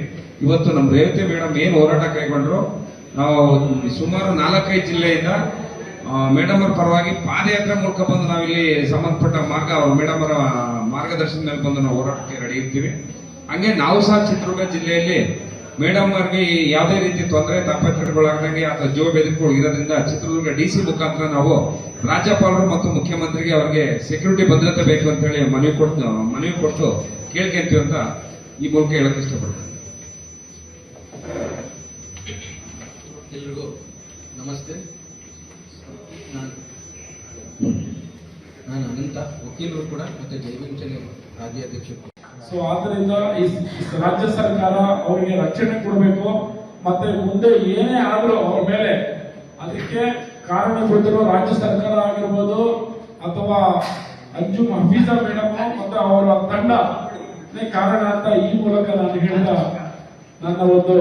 ಇವತ್ತು ನಮ್ಮ ರೇವತಿ ಮೇಡಮ್ ಏನು ಹೋರಾಟ ಕೈಗೊಂಡ್ರು, ನಾವು ಸುಮಾರು 4-5 ಜಿಲ್ಲೆಯಿಂದ ಮೇಡಮ್ ಅವರ ಪರವಾಗಿ ಪಾದಯಾತ್ರೆ ಮೂಲಕ ಬಂದು ನಾವಿಲ್ಲಿ ಸಂಬಂಧಪಟ್ಟ ಅವ್ರ ಮೇಡಮ್ ಅವರ ಮಾರ್ಗದರ್ಶನ ಮೇಲೆ ಬಂದು ನಾವು ಹೋರಾಟಕ್ಕೆ ರೆಡಿ ಇರ್ತೀವಿ. ಹಂಗೆ ನಾವು ಸಹ ಚಿತ್ರದುರ್ಗ ಜಿಲ್ಲೆಯಲ್ಲಿ ಮೇಡಮ್ ಅವರಿಗೆ ಯಾವುದೇ ರೀತಿ ತೊಂದರೆ ತಾಪತ್ರಗಳಾಗದಂಗೆ ಅಥವಾ ಜೀವ ಬೆದರಿಕೆಗಳು ಇರೋದ್ರಿಂದ ಚಿತ್ರದುರ್ಗ DC ಮುಖಾಂತರ ನಾವು ರಾಜ್ಯಪಾಲರು ಮತ್ತು ಮುಖ್ಯಮಂತ್ರಿಗೆ ಅವರಿಗೆ ಸೆಕ್ಯೂರಿಟಿ ಭದ್ರತೆ ಬೇಕು ಅಂತ ಹೇಳಿ ಮನವಿ ಕೊಟ್ಟು ಕೇಳ್ಕೊಂತೀವಿ ಅಂತ ಈ ಮೂಲಕ ಹೇಳಕ್ ಇಷ್ಟಪಡ್ತೀನಿ. ಎಲ್ರಿಗೂ ನಮಸ್ತೆ. ನಾನು ಅನಂತ, ವಕೀಲರು ಕೂಡ, ಮತ್ತೆ ಜೈವಿಂಚನೆ ರಾಜ್ಯಾಧ್ಯಕ್ಷರು. ಸೊ ಆದ್ದರಿಂದ ಈ ರಾಜ್ಯ ಸರ್ಕಾರ ಅವರಿಗೆ ರಕ್ಷಣೆ ಕೊಡಬೇಕು. ಮತ್ತೆ ಮುಂದೆ ಏನೇ ಆದ್ರೂ ಅವ್ರ ಮೇಲೆ ಅದಕ್ಕೆ ಕಾರಣಗೊಳಿಸಿರೋ ರಾಜ್ಯ ಸರ್ಕಾರ ಆಗಿರ್ಬೋದು ಅಥವಾ ಅಂಜುಮ್ ಹಫೀಜಾ ಮೇಡಮ್ ಮತ್ತು ಅವರ ತಂಡ ಕಾರಣ ಅಂತ ಈ ಮೂಲಕ ನಾನು ಹೇಳಿದ ನನ್ನ ಒಂದು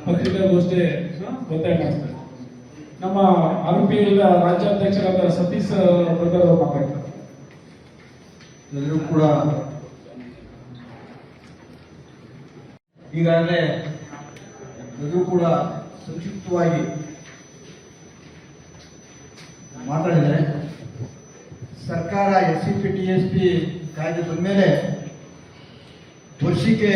ಪತ್ರಿಕಾಗೋಷ್ಠಿ ಒತ್ತಾಯ ಮಾಡ್ತೇನೆ. ನಮ್ಮ RPL ರಾಜ್ಯಾಧ್ಯಕ್ಷರಾದ ಸತೀಶ್ ಬ್ರದರ್ ಮಾತಾಡ್ತಾರೆ. ಎಲ್ಲರೂ ಕೂಡ ಈಗಾಗಲೇ ಎಲ್ಲರೂ ಕೂಡ ಸಂಕ್ಷಿಪ್ತವಾಗಿ ಮಾತಾಡಿದರೆ, ಸರ್ಕಾರ SCP TSP ಕಾಯ್ದೆ ಬಂದ ಮೇಲೆ ವರ್ಷಕ್ಕೆ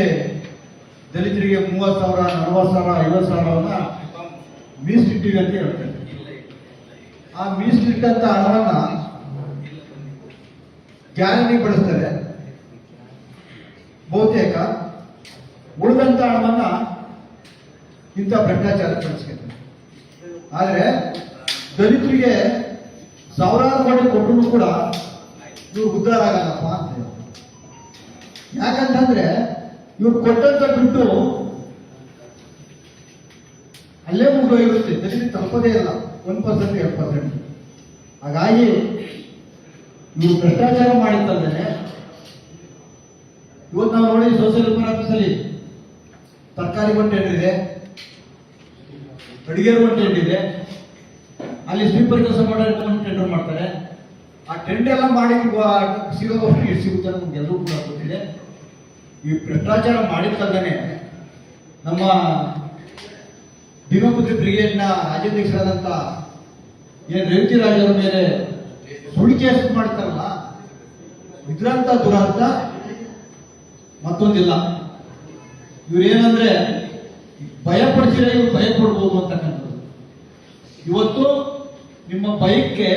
ದಲಿತರಿಗೆ 30,000, 40,000, 50,000 ಮೀಸಲಿಟ್ಟಿವಿ ಅಂತ ಹೇಳ್ತಾರೆ. ಆ ಮೀಸಲಿಟ್ಟಂತ ಹಣವನ್ನ ಗ್ಯಾರಂಟಿ ಬಳಸ್ತಾರೆ. ಬಹುತೇಕ ಉಳಿದಂತ ಹಣವನ್ನ ಇಂಥ ಭ್ರಷ್ಟಾಚಾರ ಬಳಸ್ತಾರೆ. ಆದರೆ ದಲಿತರಿಗೆ ಸಾವಿರಾರು ಕೋಟಿ ಕೊಟ್ಟರು ಕೂಡ ಇವ್ರು ಉದ್ಧಾರ ಆಗಲ್ಲಪ್ಪ ಅಂತ. ಯಾಕಂತಂದ್ರೆ ಇವ್ರು ಕೊಟ್ಟಂತ ದುಡ್ಡು ಅಲ್ಲೇ ಮುಗಿದೋಗಿರುತ್ತೆ, ದಲಿತ ತಲುಪದೇ ಇಲ್ಲ. 1%, 2%. ಹಾಗಾಗಿ ಇವರು ಭ್ರಷ್ಟಾಚಾರ ಮಾಡಿದ್ದಲ್ಲದೆ ಇವತ್ತು ನಾವು ನೋಡಿ ಸೋಷಿಯಲ್ ವೆಲ್ಫೇರ್ ಆಫೀಸಲ್ಲಿ ತರಕಾರಿ ಒಂದು ಟೆಂಡರ್ ಇದೆ, ಅಡಿಗೆರು ಒಂದು ಟೆಂಡರ್ ಇದೆ, ಅಲ್ಲಿ ಸ್ವೀಪರ್ ಕೆಲಸ ಮಾಡೋ ಟೆಂಡರ್ ಮಾಡ್ತಾರೆ. ಆ ಟೆಂಡರ್ ಎಲ್ಲ ಮಾಡಿ ಸಿಗೋಷ್ಟು ಎಷ್ಟು ಸಿಗುತ್ತೆ ನಮ್ಗೆ ಎಲ್ಲರೂ ಕೂಡ ಗೊತ್ತಿದೆ. ಈ ಭ್ರಷ್ಟಾಚಾರ ಮಾಡಿದ್ದಲ್ಲದೆ ನಮ್ಮ ಭೀಮಪುತ್ರಿ ಬ್ರಿಗೇಡ್ನ ರಾಜ್ಯಾಧ್ಯಕ್ಷರಾದಂಥ ಏನ್ ರೇವತಿ ರಾಜ್ ಅವರ ಮೇಲೆ ಸುಳ್ಳು ಕೇಸ್ ಮಾಡ್ತಾರಲ್ಲ, ಇದ್ರಂತ ದುರಾರ್ಥ ಮತ್ತೊಂದಿಲ್ಲ. ಇವ್ರೇನಂದ್ರೆ ಭಯಪಡಿಸಿದ್ರೆ ಇವ್ರು ಭಯ ಕೊಡ್ಬೋದು ಅಂತಕ್ಕಂಥದ್ದು. ಇವತ್ತು ನಿಮ್ಮ ಭಯಕ್ಕೆ,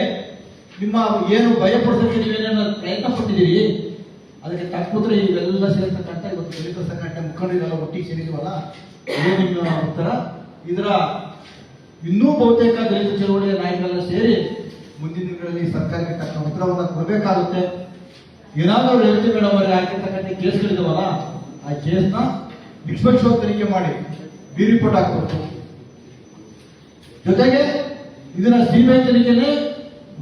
ನಿಮ್ಮ ಏನು ಭಯಪಡಿಸೋಕೆ ನೀವೇನೇನು ಪ್ರಯತ್ನ ಪಟ್ಟಿದ್ದೀರಿ, ಅದಕ್ಕೆ ತಕ್ಕುತ್ರೆ ಇವೆಲ್ಲ ಸೇರ್ತಕ್ಕಂಥ ಇವತ್ತು ದಲಿತ ಸಂಘಟನೆ ಮುಖಂಡರೆಲ್ಲ ಒಟ್ಟಿಗೆ ಸೇರಿದೀವಲ್ಲ, ಇದೇ ನಿಮ್ಮ ಉತ್ತರ. ಇದರ ಇನ್ನೂ ಬಹುತೇಕ ದಲಿತ ಚಳವಳಿಯ ನಾಯಕರೆಲ್ಲ ಸೇರಿ ಮುಂದಿನ ದಿನಗಳಲ್ಲಿ ಸರ್ಕಾರಕ್ಕೆ ತಕ್ಕ ಉತ್ತರವನ್ನು ಕೊಡಬೇಕಾಗುತ್ತೆ. ಏನಾದರೂ ರೇವತಿ ಮೇಡಮ್ ಅವರಿಗೆ ಆಗಿರ್ತಕ್ಕಂಥ ಕೇಸ್ಗಳಿದಾವಲ್ಲ, ಆ ಕೇಸ್ನ ನಿಷ್ಪಕ್ಷವಾಗಿ ತನಿಖೆ ಮಾಡಿ ಬಿ ರಿಪೋರ್ಟ್ ಹಾಕಬೇಕು. ಜೊತೆಗೆ ಇದನ್ನ CBI ತನಿಖೆನೇ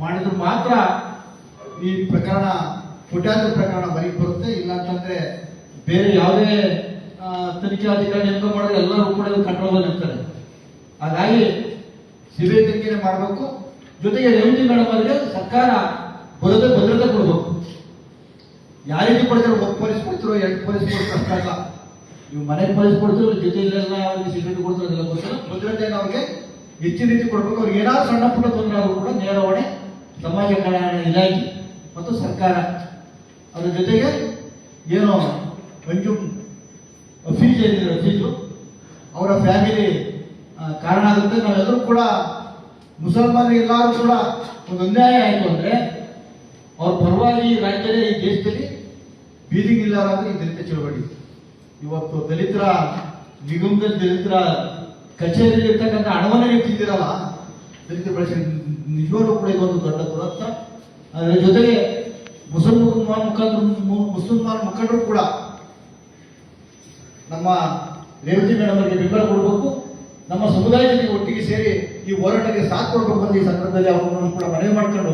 ಮಾಡಿದ್ರು ಮಾತ್ರ ಈ ಪ್ರಕರಣ, ಕೋಟ್ಯಾಂತರ ಪ್ರಕರಣ ಬರೀಕ್ ಬರುತ್ತೆ. ಇಲ್ಲ ಅಂತಂದ್ರೆ ಬೇರೆ ಯಾವುದೇ ತನಿಖೆ ಅಧಿಕಾರಿ ನೇಮಕ ಮಾಡಿದ್ರೆ ಎಲ್ಲರೂ ಕೂಡ ಕಂಟ್ರೋಲ್ ಇರ್ತಾರೆ. ಹಾಗಾಗಿ CBI ತನಿಖೆನೇ ಮಾಡಬೇಕು. ಜೊತೆಗೆ ರೇವತಿ ಮೇಡಮ್ ಅವರಿಗೆ ಸರ್ಕಾರ ಭದ್ರತೆ ಕೊಡಬೇಕು. ಯಾವ ರೀತಿ ಕೊಡ್ತಾರೆ, 1 ಪೊಲೀಸ್ ಕೊಡ್ತಿರೋ 2 ಪೊಲೀಸ್ ಕೊಡ್ತಾರೆ ಅಷ್ಟ ಅಲ್ಲ. ನೀವು ಮನೆಗೆ ಪೊಲೀಸ್ ಕೊಡ್ತಿರೋ ಜೊತೆಯಲ್ಲೆಲ್ಲ ಅವ್ರಿಗೆ ಸೆಕ್ಯೂರಿಟಿ ಕೊಡ್ತಾರೆ, ಅದೆಲ್ಲ ಗೊತ್ತಿಲ್ಲ. ಭದ್ರತೆಯನ್ನು ಅವ್ರಿಗೆ ಹೆಚ್ಚಿನ ರೀತಿ ಕೊಡಬೇಕು. ಅವ್ರಿಗೆ ಏನಾದ್ರು ಸಣ್ಣ ಪುಟ್ಟ ತೊಂದರೆ ಆದರೂ ಕೂಡ ನೇರ ಹೊಣೆ ಸಮಾಜ ಕಲ್ಯಾಣ ಇಲಾಖೆ ಮತ್ತು ಸರ್ಕಾರ ಅದ್ರ ಜೊತೆಗೆ ಏನು ಮಂಜು ಫೀಸ್ ಏನಿದೆ ಫೀಸು ಅವರ ಫ್ಯಾಮಿಲಿ ಕಾರಣ ಆಗುತ್ತೆ. ನಾವೆಲ್ಲರೂ ಕೂಡ ಮುಸಲ್ಮಾನರಿಗೆಲ್ಲರೂ ಕೂಡ ಒಂದು ಅನ್ಯಾಯ ಆಯಿತು ಅಂದರೆ ಅವ್ರ ಪರವಾಗಿ ಈ ರಾಜ್ಯದಲ್ಲಿ ಈ ದೇಶದಲ್ಲಿ ಬೀದಿಗೆ ಇಲ್ಲಾರಾದ್ರೆ ಈ ದಲಿತ ಚಳವಳಿ. ಇವತ್ತು ದಲಿತರ ನಿಗಮದಲ್ಲಿ ದಲಿತರ ಕಚೇರಿಯಲ್ಲಿ ಇರ್ತಕ್ಕಂಥ ಹಣವನ್ನೇ ನೀವು ತಿಂದಿರಲ್ಲ, ದಲಿತ ಬಳಸಿ ನಿಜವಾಗ್ಲೂ ಕೂಡ ಇದೊಂದು ದೊಡ್ಡ ದುರಂತ. ಅದರ ಜೊತೆಗೆ ಮುಸಲ್ಮಾನ ಮುಖಂಡರು ಕೂಡ ನಮ್ಮ ರೇವತಿ ಮೇಡಮ್ ಅವರಿಗೆ ಬೆಂಬಲ ಕೊಡಬೇಕು, ನಮ್ಮ ಸಮುದಾಯದಲ್ಲಿ ಒಟ್ಟಿಗೆ ಸೇರಿ ಈ ಹೋರಾಟಕ್ಕೆ ಸಾಥ್ ಕೊಡಬೇಕು ಅಂತ ಈ ಸಂದರ್ಭದಲ್ಲಿ ಅವರನ್ನು ಕೂಡ ಮನವಿ ಮಾಡ್ಕೊಂಡು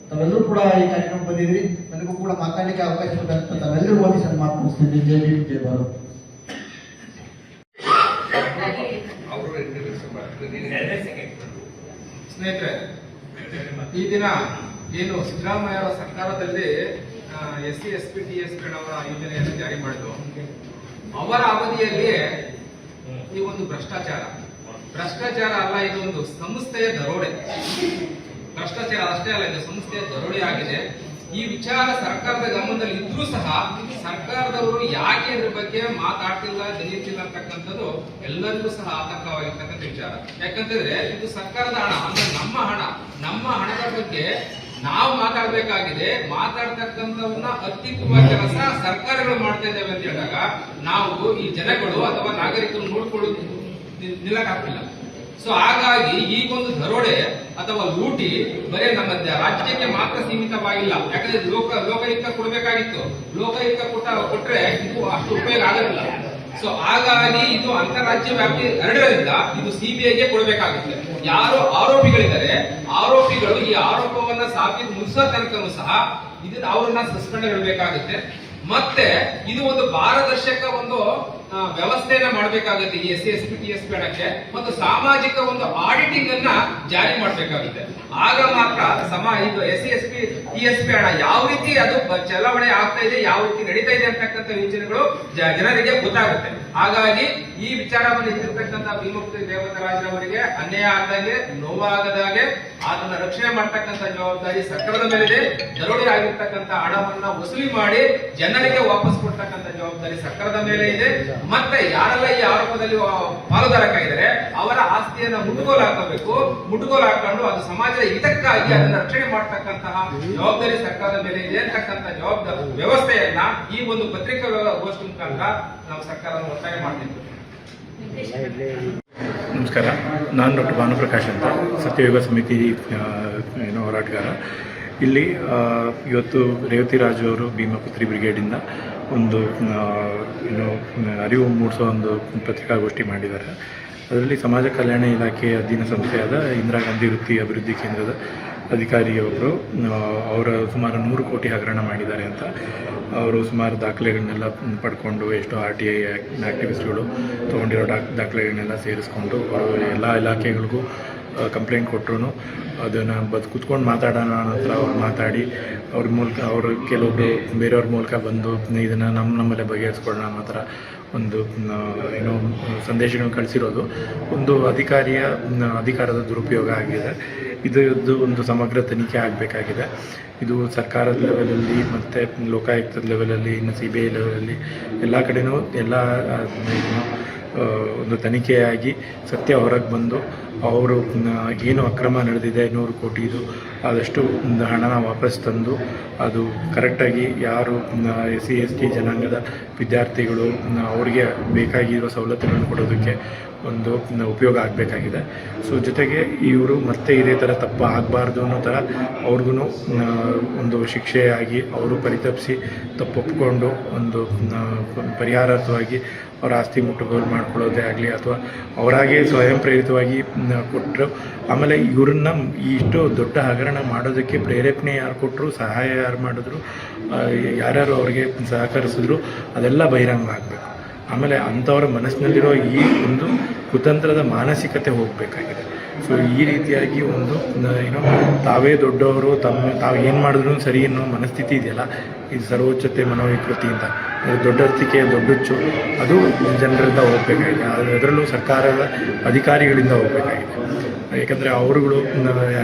ತಾವೆಲ್ಲರೂ ಕೂಡ ಈ ಕಾರ್ಯಕ್ರಮ ಬಂದಿದ್ದೀರಿ. ನನಗೂ ಕೂಡ ಮಾತಾಡಲಿಕ್ಕೆ ಅವಕಾಶ ಕೊಟ್ಟಂತ ತಾವೆಲ್ಲರೂ ವಂದಿಸಿ ನಾನು ಮಾತನಾಡ್ತೀನಿ. ಜೈ ಭೀಮ್ ಜೈ ಭಾರತ್. ಸ್ನೇಹಿತರೆ, ಈ ದಿನ ಏನು ಸಿದ್ದರಾಮಯ್ಯ ಅವರ ಸರ್ಕಾರದಲ್ಲಿ SC ST TSP ಅವರ ಯೋಜನೆಯನ್ನು ಜಾರಿ ಮಾಡಿದ್ರು, ಅವರ ಅವಧಿಯಲ್ಲಿ ಈ ಒಂದು ಭ್ರಷ್ಟಾಚಾರ ಅಲ್ಲ, ಇದೊಂದು ಸಂಸ್ಥೆಯ ದರೋಡೆ. ಭ್ರಷ್ಟಾಚಾರ ಅಷ್ಟೇ ಅಲ್ಲ, ಇದು ಸಂಸ್ಥೆಯ ದರೋಡೆ ಆಗಿದೆ. ಈ ವಿಚಾರ ಸರ್ಕಾರದ ಗಮನದಲ್ಲಿ ಇದ್ರೂ ಸಹ ಸರ್ಕಾರದವರು ಯಾಕೆ ಇದ್ರ ಬಗ್ಗೆ ಮಾತಾಡ್ತಿಲ್ಲ, ತಿಳಿಯುತ್ತಿಲ್ಲ ಅಂತಕ್ಕಂಥದ್ದು ಎಲ್ಲರಿಗೂ ಸಹ ಆತಂಕವಾಗಿರ್ತಕ್ಕಂಥ ವಿಚಾರ. ಯಾಕಂತಂದ್ರೆ ಇದು ಸರ್ಕಾರದ ಹಣ, ಅಂದ್ರೆ ನಮ್ಮ ಹಣದ ಬಗ್ಗೆ ನಾವು ಮಾತಾಡಬೇಕಾಗಿದೆ. ಮಾತಾಡ್ತಕ್ಕಂಥವನ್ನ ಅತ್ಯುತ್ತಮ ಕೆಲಸ ಸರ್ಕಾರಗಳು ಮಾಡ್ತಾ ಇದ್ದೇವೆ ಅಂತ ಹೇಳಿದಾಗ ನಾವು ಈ ಜನಗಳು ಅಥವಾ ನಾಗರಿಕರು ನೋಡ್ಕೊಳ್ಳೋದು ನಿಲ್ಲಕ್ಕಾಗ್ತಿಲ್ಲ. ಸೊ ಹಾಗಾಗಿ ಈ ಒಂದು ದರೋಡೆ ಅಥವಾ ಲೂಟಿ ಬರೀ ನಮ್ಮ ರಾಜ್ಯಕ್ಕೆ ಮಾತ್ರ ಸೀಮಿತವಾಗಿಲ್ಲ. ಯಾಕಂದ್ರೆ ಲೋಕಾಯುಕ್ತ ಕೊಡಬೇಕಾಗಿತ್ತು, ಲೋಕಾಯುಕ್ತ ಕೊಟ್ರೆ ಇದು ಅಷ್ಟು ಉಪಯೋಗ ಆಗೋದಿಲ್ಲ. ಸೊ ಹಾಗಾಗಿ ಇದು ಅಂತಾರಾಜ್ಯ ವ್ಯಾಪ್ತಿ ಹರಡಿರೋದ್ರಿಂದ ಇದು CBIಗೆ ಕೊಡಬೇಕಾಗುತ್ತೆ. ಯಾರು ಆರೋಪಿಗಳಿದ್ದಾರೆ, ಆರೋಪಿಗಳು ಈ ಆರೋಪವನ್ನ ಮುಗಿಸೋ ತನಕನೂ ಸಹ ಇದನ್ನ ಅವ್ರನ್ನ ಸಸ್ಪೆಂಡ್ ಇಡಬೇಕಾಗುತ್ತೆ. ಮತ್ತೆ ಇದು ಒಂದು ಪಾರದರ್ಶಕ ಒಂದು ವ್ಯವಸ್ಥೆಯನ್ನ ಮಾಡಬೇಕಾಗುತ್ತೆ ಈ SC ST TSP ಹಣಕ್ಕೆ, ಮತ್ತು ಸಾಮಾಜಿಕ ಒಂದು ಆಡಿಟಿಂಗ್ ಅನ್ನ ಜಾರಿ ಮಾಡಬೇಕಾಗುತ್ತೆ. ಆಗ ಮಾತ್ರ ಇದು SC ST TSP ಹಣ ಯಾವ ರೀತಿ ಅದು ಚಲಾವಣೆ ಆಗ್ತಾ ಇದೆ, ಯಾವ ರೀತಿ ನಡೀತಾ ಇದೆ ಅಂತಕ್ಕಂಥ ಯೋಜನೆಗಳು ಜನರಿಗೆ ಗೊತ್ತಾಗುತ್ತೆ. ಹಾಗಾಗಿ ಈ ವಿಚಾರವನ್ನು ಇಟ್ಟಿರ್ತಕ್ಕಂಥ ಭೀಮಪುರಿ ದೇವತರಾಜರವರಿಗೆ ಅನ್ಯಾಯ ಆಗದಾಗೆ, ನೋವಾಗದಾಗೆ ಅದನ್ನ ರಕ್ಷಣೆ ಮಾಡ್ತಕ್ಕಂಥ ಜವಾಬ್ದಾರಿ ಸರ್ಕಾರದ ಮೇಲಿದೆ. ದರೋಡೆ ಆಗಿರ್ತಕ್ಕಂಥ ಹಣವನ್ನ ವಸೂಲಿ ಮಾಡಿ ಜನರಿಗೆ ವಾಪಸ್ ಕೊಡ್ತಕ್ಕಂಥ ಜವಾಬ್ದಾರಿ ಸರ್ಕಾರದ ಮೇಲೆ ಇದೆ. ಮತ್ತೆ ಯಾರೆಲ್ಲ ಈ ಆರೋಪದಲ್ಲಿ ಪಾಲುದಾರರಾಗಿದ್ದಾರೆ ಅವರ ಆಸ್ತಿಯನ್ನ ಮುಟ್ಟುಗೋಲು ಹಾಕೊಂಡು ಅದು ಸಮಾಜದ ಹಿತಕ್ಕಾಗಿ ಅದನ್ನ ರಕ್ಷಣೆ ಮಾಡ್ತಕ್ಕಂತಹ ಜವಾಬ್ದಾರಿ ಸರ್ಕಾರದ ಮೇಲೆ ಇದೆ ಅಂತಕ್ಕಂಥ ಜವಾಬ್ದಾರಿ ವ್ಯವಸ್ಥೆಯನ್ನ ಈ ಒಂದು ಪತ್ರಿಕಾ ಗೋಷ್ಠಿ ಮುಖಾಂತರ ನಾವು ಸರ್ಕಾರವನ್ನು ಒತ್ತಾಯ ಮಾಡ್ತಿದ್ವಿ. ನಮಸ್ಕಾರ, ನಾನು ಡಾಕ್ಟರ್ ಭಾನುಪ್ರಕಾಶ್ ಅಂತ, ಸತ್ಯಯುಗ ಸಮಿತಿ ಹೋರಾಟಗಾರ. ಇಲ್ಲಿ ಇವತ್ತು ರೇವತಿ ರಾಜು ಅವರು ಭೀಮಪುತ್ರಿ ಬ್ರಿಗೇಡಿಂದ ಒಂದು ಅರಿವು ಮೂಡಿಸೋ ಒಂದು ಪತ್ರಿಕಾಗೋಷ್ಠಿ ಮಾಡಿದ್ದಾರೆ. ಅದರಲ್ಲಿ ಸಮಾಜ ಕಲ್ಯಾಣ ಇಲಾಖೆಯ ಅಧೀನ ಸಂಸ್ಥೆಯಾದ ಇಂದಿರಾ ಗಾಂಧಿ ವೃತ್ತಿ ಅಭಿವೃದ್ಧಿ ಕೇಂದ್ರದ ಅಧಿಕಾರಿಯೊಬ್ಬರು ಅವರ ಸುಮಾರು 100 ಕೋಟಿ ಹಗರಣ ಮಾಡಿದ್ದಾರೆ ಅಂತ ಅವರು ಸುಮಾರು ದಾಖಲೆಗಳನ್ನೆಲ್ಲ ಪಡ್ಕೊಂಡು, ಎಷ್ಟೋ RTI ಆ್ಯಕ್ಟಿವಿಸ್ಟ್ಗಳು ತೊಗೊಂಡಿರೋ ದಾಖಲೆಗಳನ್ನೆಲ್ಲ ಸೇರಿಸ್ಕೊಂಡು ಎಲ್ಲ ಇಲಾಖೆಗಳಿಗೂ ಕಂಪ್ಲೇಂಟ್ ಕೊಟ್ಟರು. ಅದನ್ನು ಕೂತ್ಕೊಂಡು ಮಾತಾಡೋಣ ಹತ್ರ ಅವ್ರು ಮಾತಾಡಿ ಅವ್ರ ಮೂಲಕ ಕೆಲವೊಬ್ಬರು ಬೇರೆಯವ್ರ ಮೂಲಕ ಬಂದು ಇದನ್ನು ನಮ್ಮಲ್ಲೇ ಬಗೆಹರಿಸ್ಕೊಳ್ಳೋಣ ಅನ್ನೋ ಥರ ಒಂದು ಸಂದೇಶಗಳನ್ನು ಕಳಿಸಿರೋದು ಒಂದು ಅಧಿಕಾರದ ದುರುಪಯೋಗ ಆಗಿದೆ. ಇದು ಒಂದು ಸಮಗ್ರ ತನಿಖೆ ಆಗಬೇಕಾಗಿದೆ. ಇದು ಸರ್ಕಾರದ ಲೆವೆಲಲ್ಲಿ ಮತ್ತು ಲೋಕಾಯುಕ್ತದ ಲೆವೆಲಲ್ಲಿ, ಇನ್ನು CBI ಲೆವೆಲಲ್ಲಿ ಎಲ್ಲ ಕಡೆನೂ ಒಂದು ತನಿಖೆಯಾಗಿ ಸತ್ಯ ಹೊರಗೆ ಬಂದು ಅವರು ಏನು ಅಕ್ರಮ ನಡೆದಿದೆ 100 ಕೋಟಿದು ಆದಷ್ಟು ಹಣನ ವಾಪಸ್ ತಂದು ಅದು ಕರೆಕ್ಟಾಗಿ ಯಾರು SC ST ಜನಾಂಗದ ವಿದ್ಯಾರ್ಥಿಗಳು ಅವರಿಗೆ ಬೇಕಾಗಿರೋ ಸವಲತ್ತುಗಳನ್ನು ಕೊಡೋದಕ್ಕೆ ಒಂದು ಉಪಯೋಗ ಆಗಬೇಕಾಗಿದೆ. ಸೊ ಜೊತೆಗೆ ಇವರು ಮತ್ತೆ ಇದೇ ಥರ ತಪ್ಪು ಆಗಬಾರ್ದು ಅನ್ನೋ ಥರ ಅವ್ರಿಗೂ ಒಂದು ಶಿಕ್ಷೆಯಾಗಿ ಅವರು ಪರಿತಪಿಸಿ ತಪ್ಪು ಒಪ್ಪಿಕೊಂಡು ಒಂದು ಪರಿಹಾರಾರ್ಥವಾಗಿ ಅವರ ಆಸ್ತಿ ಮುಟ್ಟುಗೋಲು ಮಾಡ್ಕೊಳ್ಳೋದೇ ಆಗಲಿ ಅಥವಾ ಅವರಾಗೆ ಸ್ವಯಂ ಪ್ರೇರಿತವಾಗಿ ಕೊಟ್ಟರು. ಆಮೇಲೆ ಇವ್ರನ್ನ ಇಷ್ಟು ದೊಡ್ಡ ಹಗರಣ ಮಾಡೋದಕ್ಕೆ ಪ್ರೇರೇಪಣೆ ಯಾರು ಕೊಟ್ಟರು, ಸಹಾಯ ಯಾರು ಮಾಡಿದ್ರು, ಯಾರ್ಯಾರು ಅವ್ರಿಗೆ ಸಹಕರಿಸಿದ್ರು ಅದೆಲ್ಲ ಬಹಿರಂಗ ಆಗಬೇಕು. ಆಮೇಲೆ ಅಂಥವ್ರ ಮನಸ್ಸಿನಲ್ಲಿರೋ ಈ ಒಂದು ಕುತಂತ್ರದ ಮಾನಸಿಕತೆ ಹೋಗಬೇಕಾಗಿದೆ. ಸೊ ಈ ರೀತಿಯಾಗಿ ಒಂದು ತಾವೇ ದೊಡ್ಡವರು, ತಾವು ಏನು ಮಾಡಿದ್ರು ಸರಿ ಅನ್ನೋ ಮನಸ್ಥಿತಿ ಇದೆಯಲ್ಲ, ಇದು ಸರ್ವೋಚ್ಚತೆ ಮನೋವಿಕೃತಿಯಿಂದ ದೊಡ್ಡರ್ತಿಕೆ ದೊಡ್ಡಚ್ಚು ಅದು ಜನರಿಂದ ಹೋಗಬೇಕಾಗಿದೆ. ಅದರಲ್ಲೂ ಸರ್ಕಾರದ ಅಧಿಕಾರಿಗಳಿಂದ ಹೋಗಬೇಕಾಗಿದೆ. ಯಾಕಂದರೆ ಅವರುಗಳು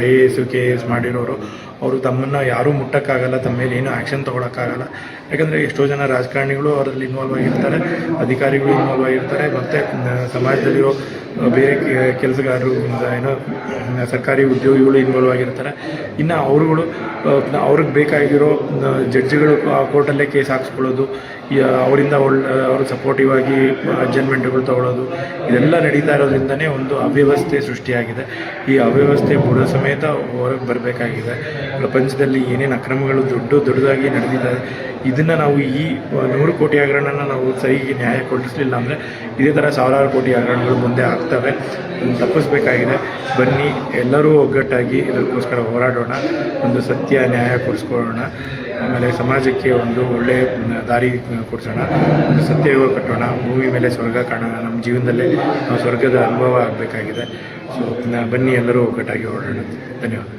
IAS KAS ಮಾಡಿರೋರು, ಅವರು ತಮ್ಮನ್ನು ಯಾರೂ ಮುಟ್ಟಕ್ಕಾಗಲ್ಲ, ತಮ್ಮ ಮೇಲೆ ಏನೂ ಆ್ಯಕ್ಷನ್ ತೊಗೊಳಕ್ಕಾಗಲ್ಲ. ಯಾಕಂದರೆ ಎಷ್ಟೋ ಜನ ರಾಜಕಾರಣಿಗಳು ಅವರಲ್ಲಿ ಇನ್ವಾಲ್ವ್ ಆಗಿರ್ತಾರೆ, ಅಧಿಕಾರಿಗಳು ಇನ್ವಾಲ್ವ್ ಆಗಿರ್ತಾರೆ, ಮತ್ತು ಸಮಾಜದಲ್ಲಿರೋ ಬೇರೆ ಕೆಲಸಗಾರರು, ಏನೋ ಸರ್ಕಾರಿ ಉದ್ಯೋಗಿಗಳು ಇನ್ವಾಲ್ವ್ ಆಗಿರ್ತಾರೆ. ಇನ್ನು ಅವರುಗಳು ಅವ್ರಿಗೆ ಬೇಕಾಗಿರೋ ಜಡ್ಜ್ಗಳು ಕೋರ್ಟಲ್ಲೇ ಕೇಸ್ ಹಾಕ್ಸ್ಕೊಳ್ಳೋದು, ಅವರಿಂದ ಅವರು ಸಪೋರ್ಟಿವ್ ಆಗಿ ಅಡ್ಜಸ್ಟ್ಮೆಂಟ್ಗಳು ತಗೊಳ್ಳೋದು, ಇದೆಲ್ಲ ನಡೀತಾ ಇರೋದ್ರಿಂದನೇ ಒಂದು ಅವ್ಯವಸ್ಥೆ ಸೃಷ್ಟಿಯಾಗಿದೆ. ಈ ಅವ್ಯವಸ್ಥೆ ಬುಡ ಸಮೇತ ಹೊರಗೆ ಬರಬೇಕಾಗಿದೆ. ಪ್ರಪಂಚದಲ್ಲಿ ಏನೇನು ಅಕ್ರಮಗಳು ದೊಡ್ಡದಾಗಿ ನಡೆದಿದೆ, ಇದನ್ನು ನಾವು ಈ 100 ಕೋಟಿ ಹಗರಣನ ನಾವು ಸರಿಗೆ ನ್ಯಾಯ ಕೊಡಿಸಲಿಲ್ಲ ಅಂದರೆ ಇದೇ ಥರ ಸಾವಿರಾರು ಕೋಟಿ ಹಗರಣಗಳು ಮುಂದೆ ಆಗ್ತವೆ. ಅದನ್ನು ತಪ್ಪಿಸ್ಬೇಕಾಗಿದೆ. ಬನ್ನಿ ಎಲ್ಲರೂ ಒಗ್ಗಟ್ಟಾಗಿ ಇದಕ್ಕೋಸ್ಕರ ಹೋರಾಡೋಣ, ಒಂದು ಸತ್ಯ ನ್ಯಾಯ ಕೊಡಿಸ್ಕೊಳ್ಳೋಣ, ಆಮೇಲೆ ಸಮಾಜಕ್ಕೆ ಒಂದು ಒಳ್ಳೆಯ ದಾರಿ ಕೊಡಿಸೋಣ, ಒಂದು ಸತ್ಯಯುಗ ಕಟ್ಟೋಣ, ಭೂಮಿ ಮೇಲೆ ಸ್ವರ್ಗ ಕಾಣೋಣ. ನಮ್ಮ ಜೀವನದಲ್ಲೇ ನಾವು ಸ್ವರ್ಗದ ಅನುಭವ ಆಗಬೇಕಾಗಿದೆ. ಸೊ ಬನ್ನಿ ಎಲ್ಲರೂ ಒಗ್ಗಟ್ಟಾಗಿ ಹೋರಾಡೋಣ. ಧನ್ಯವಾದ.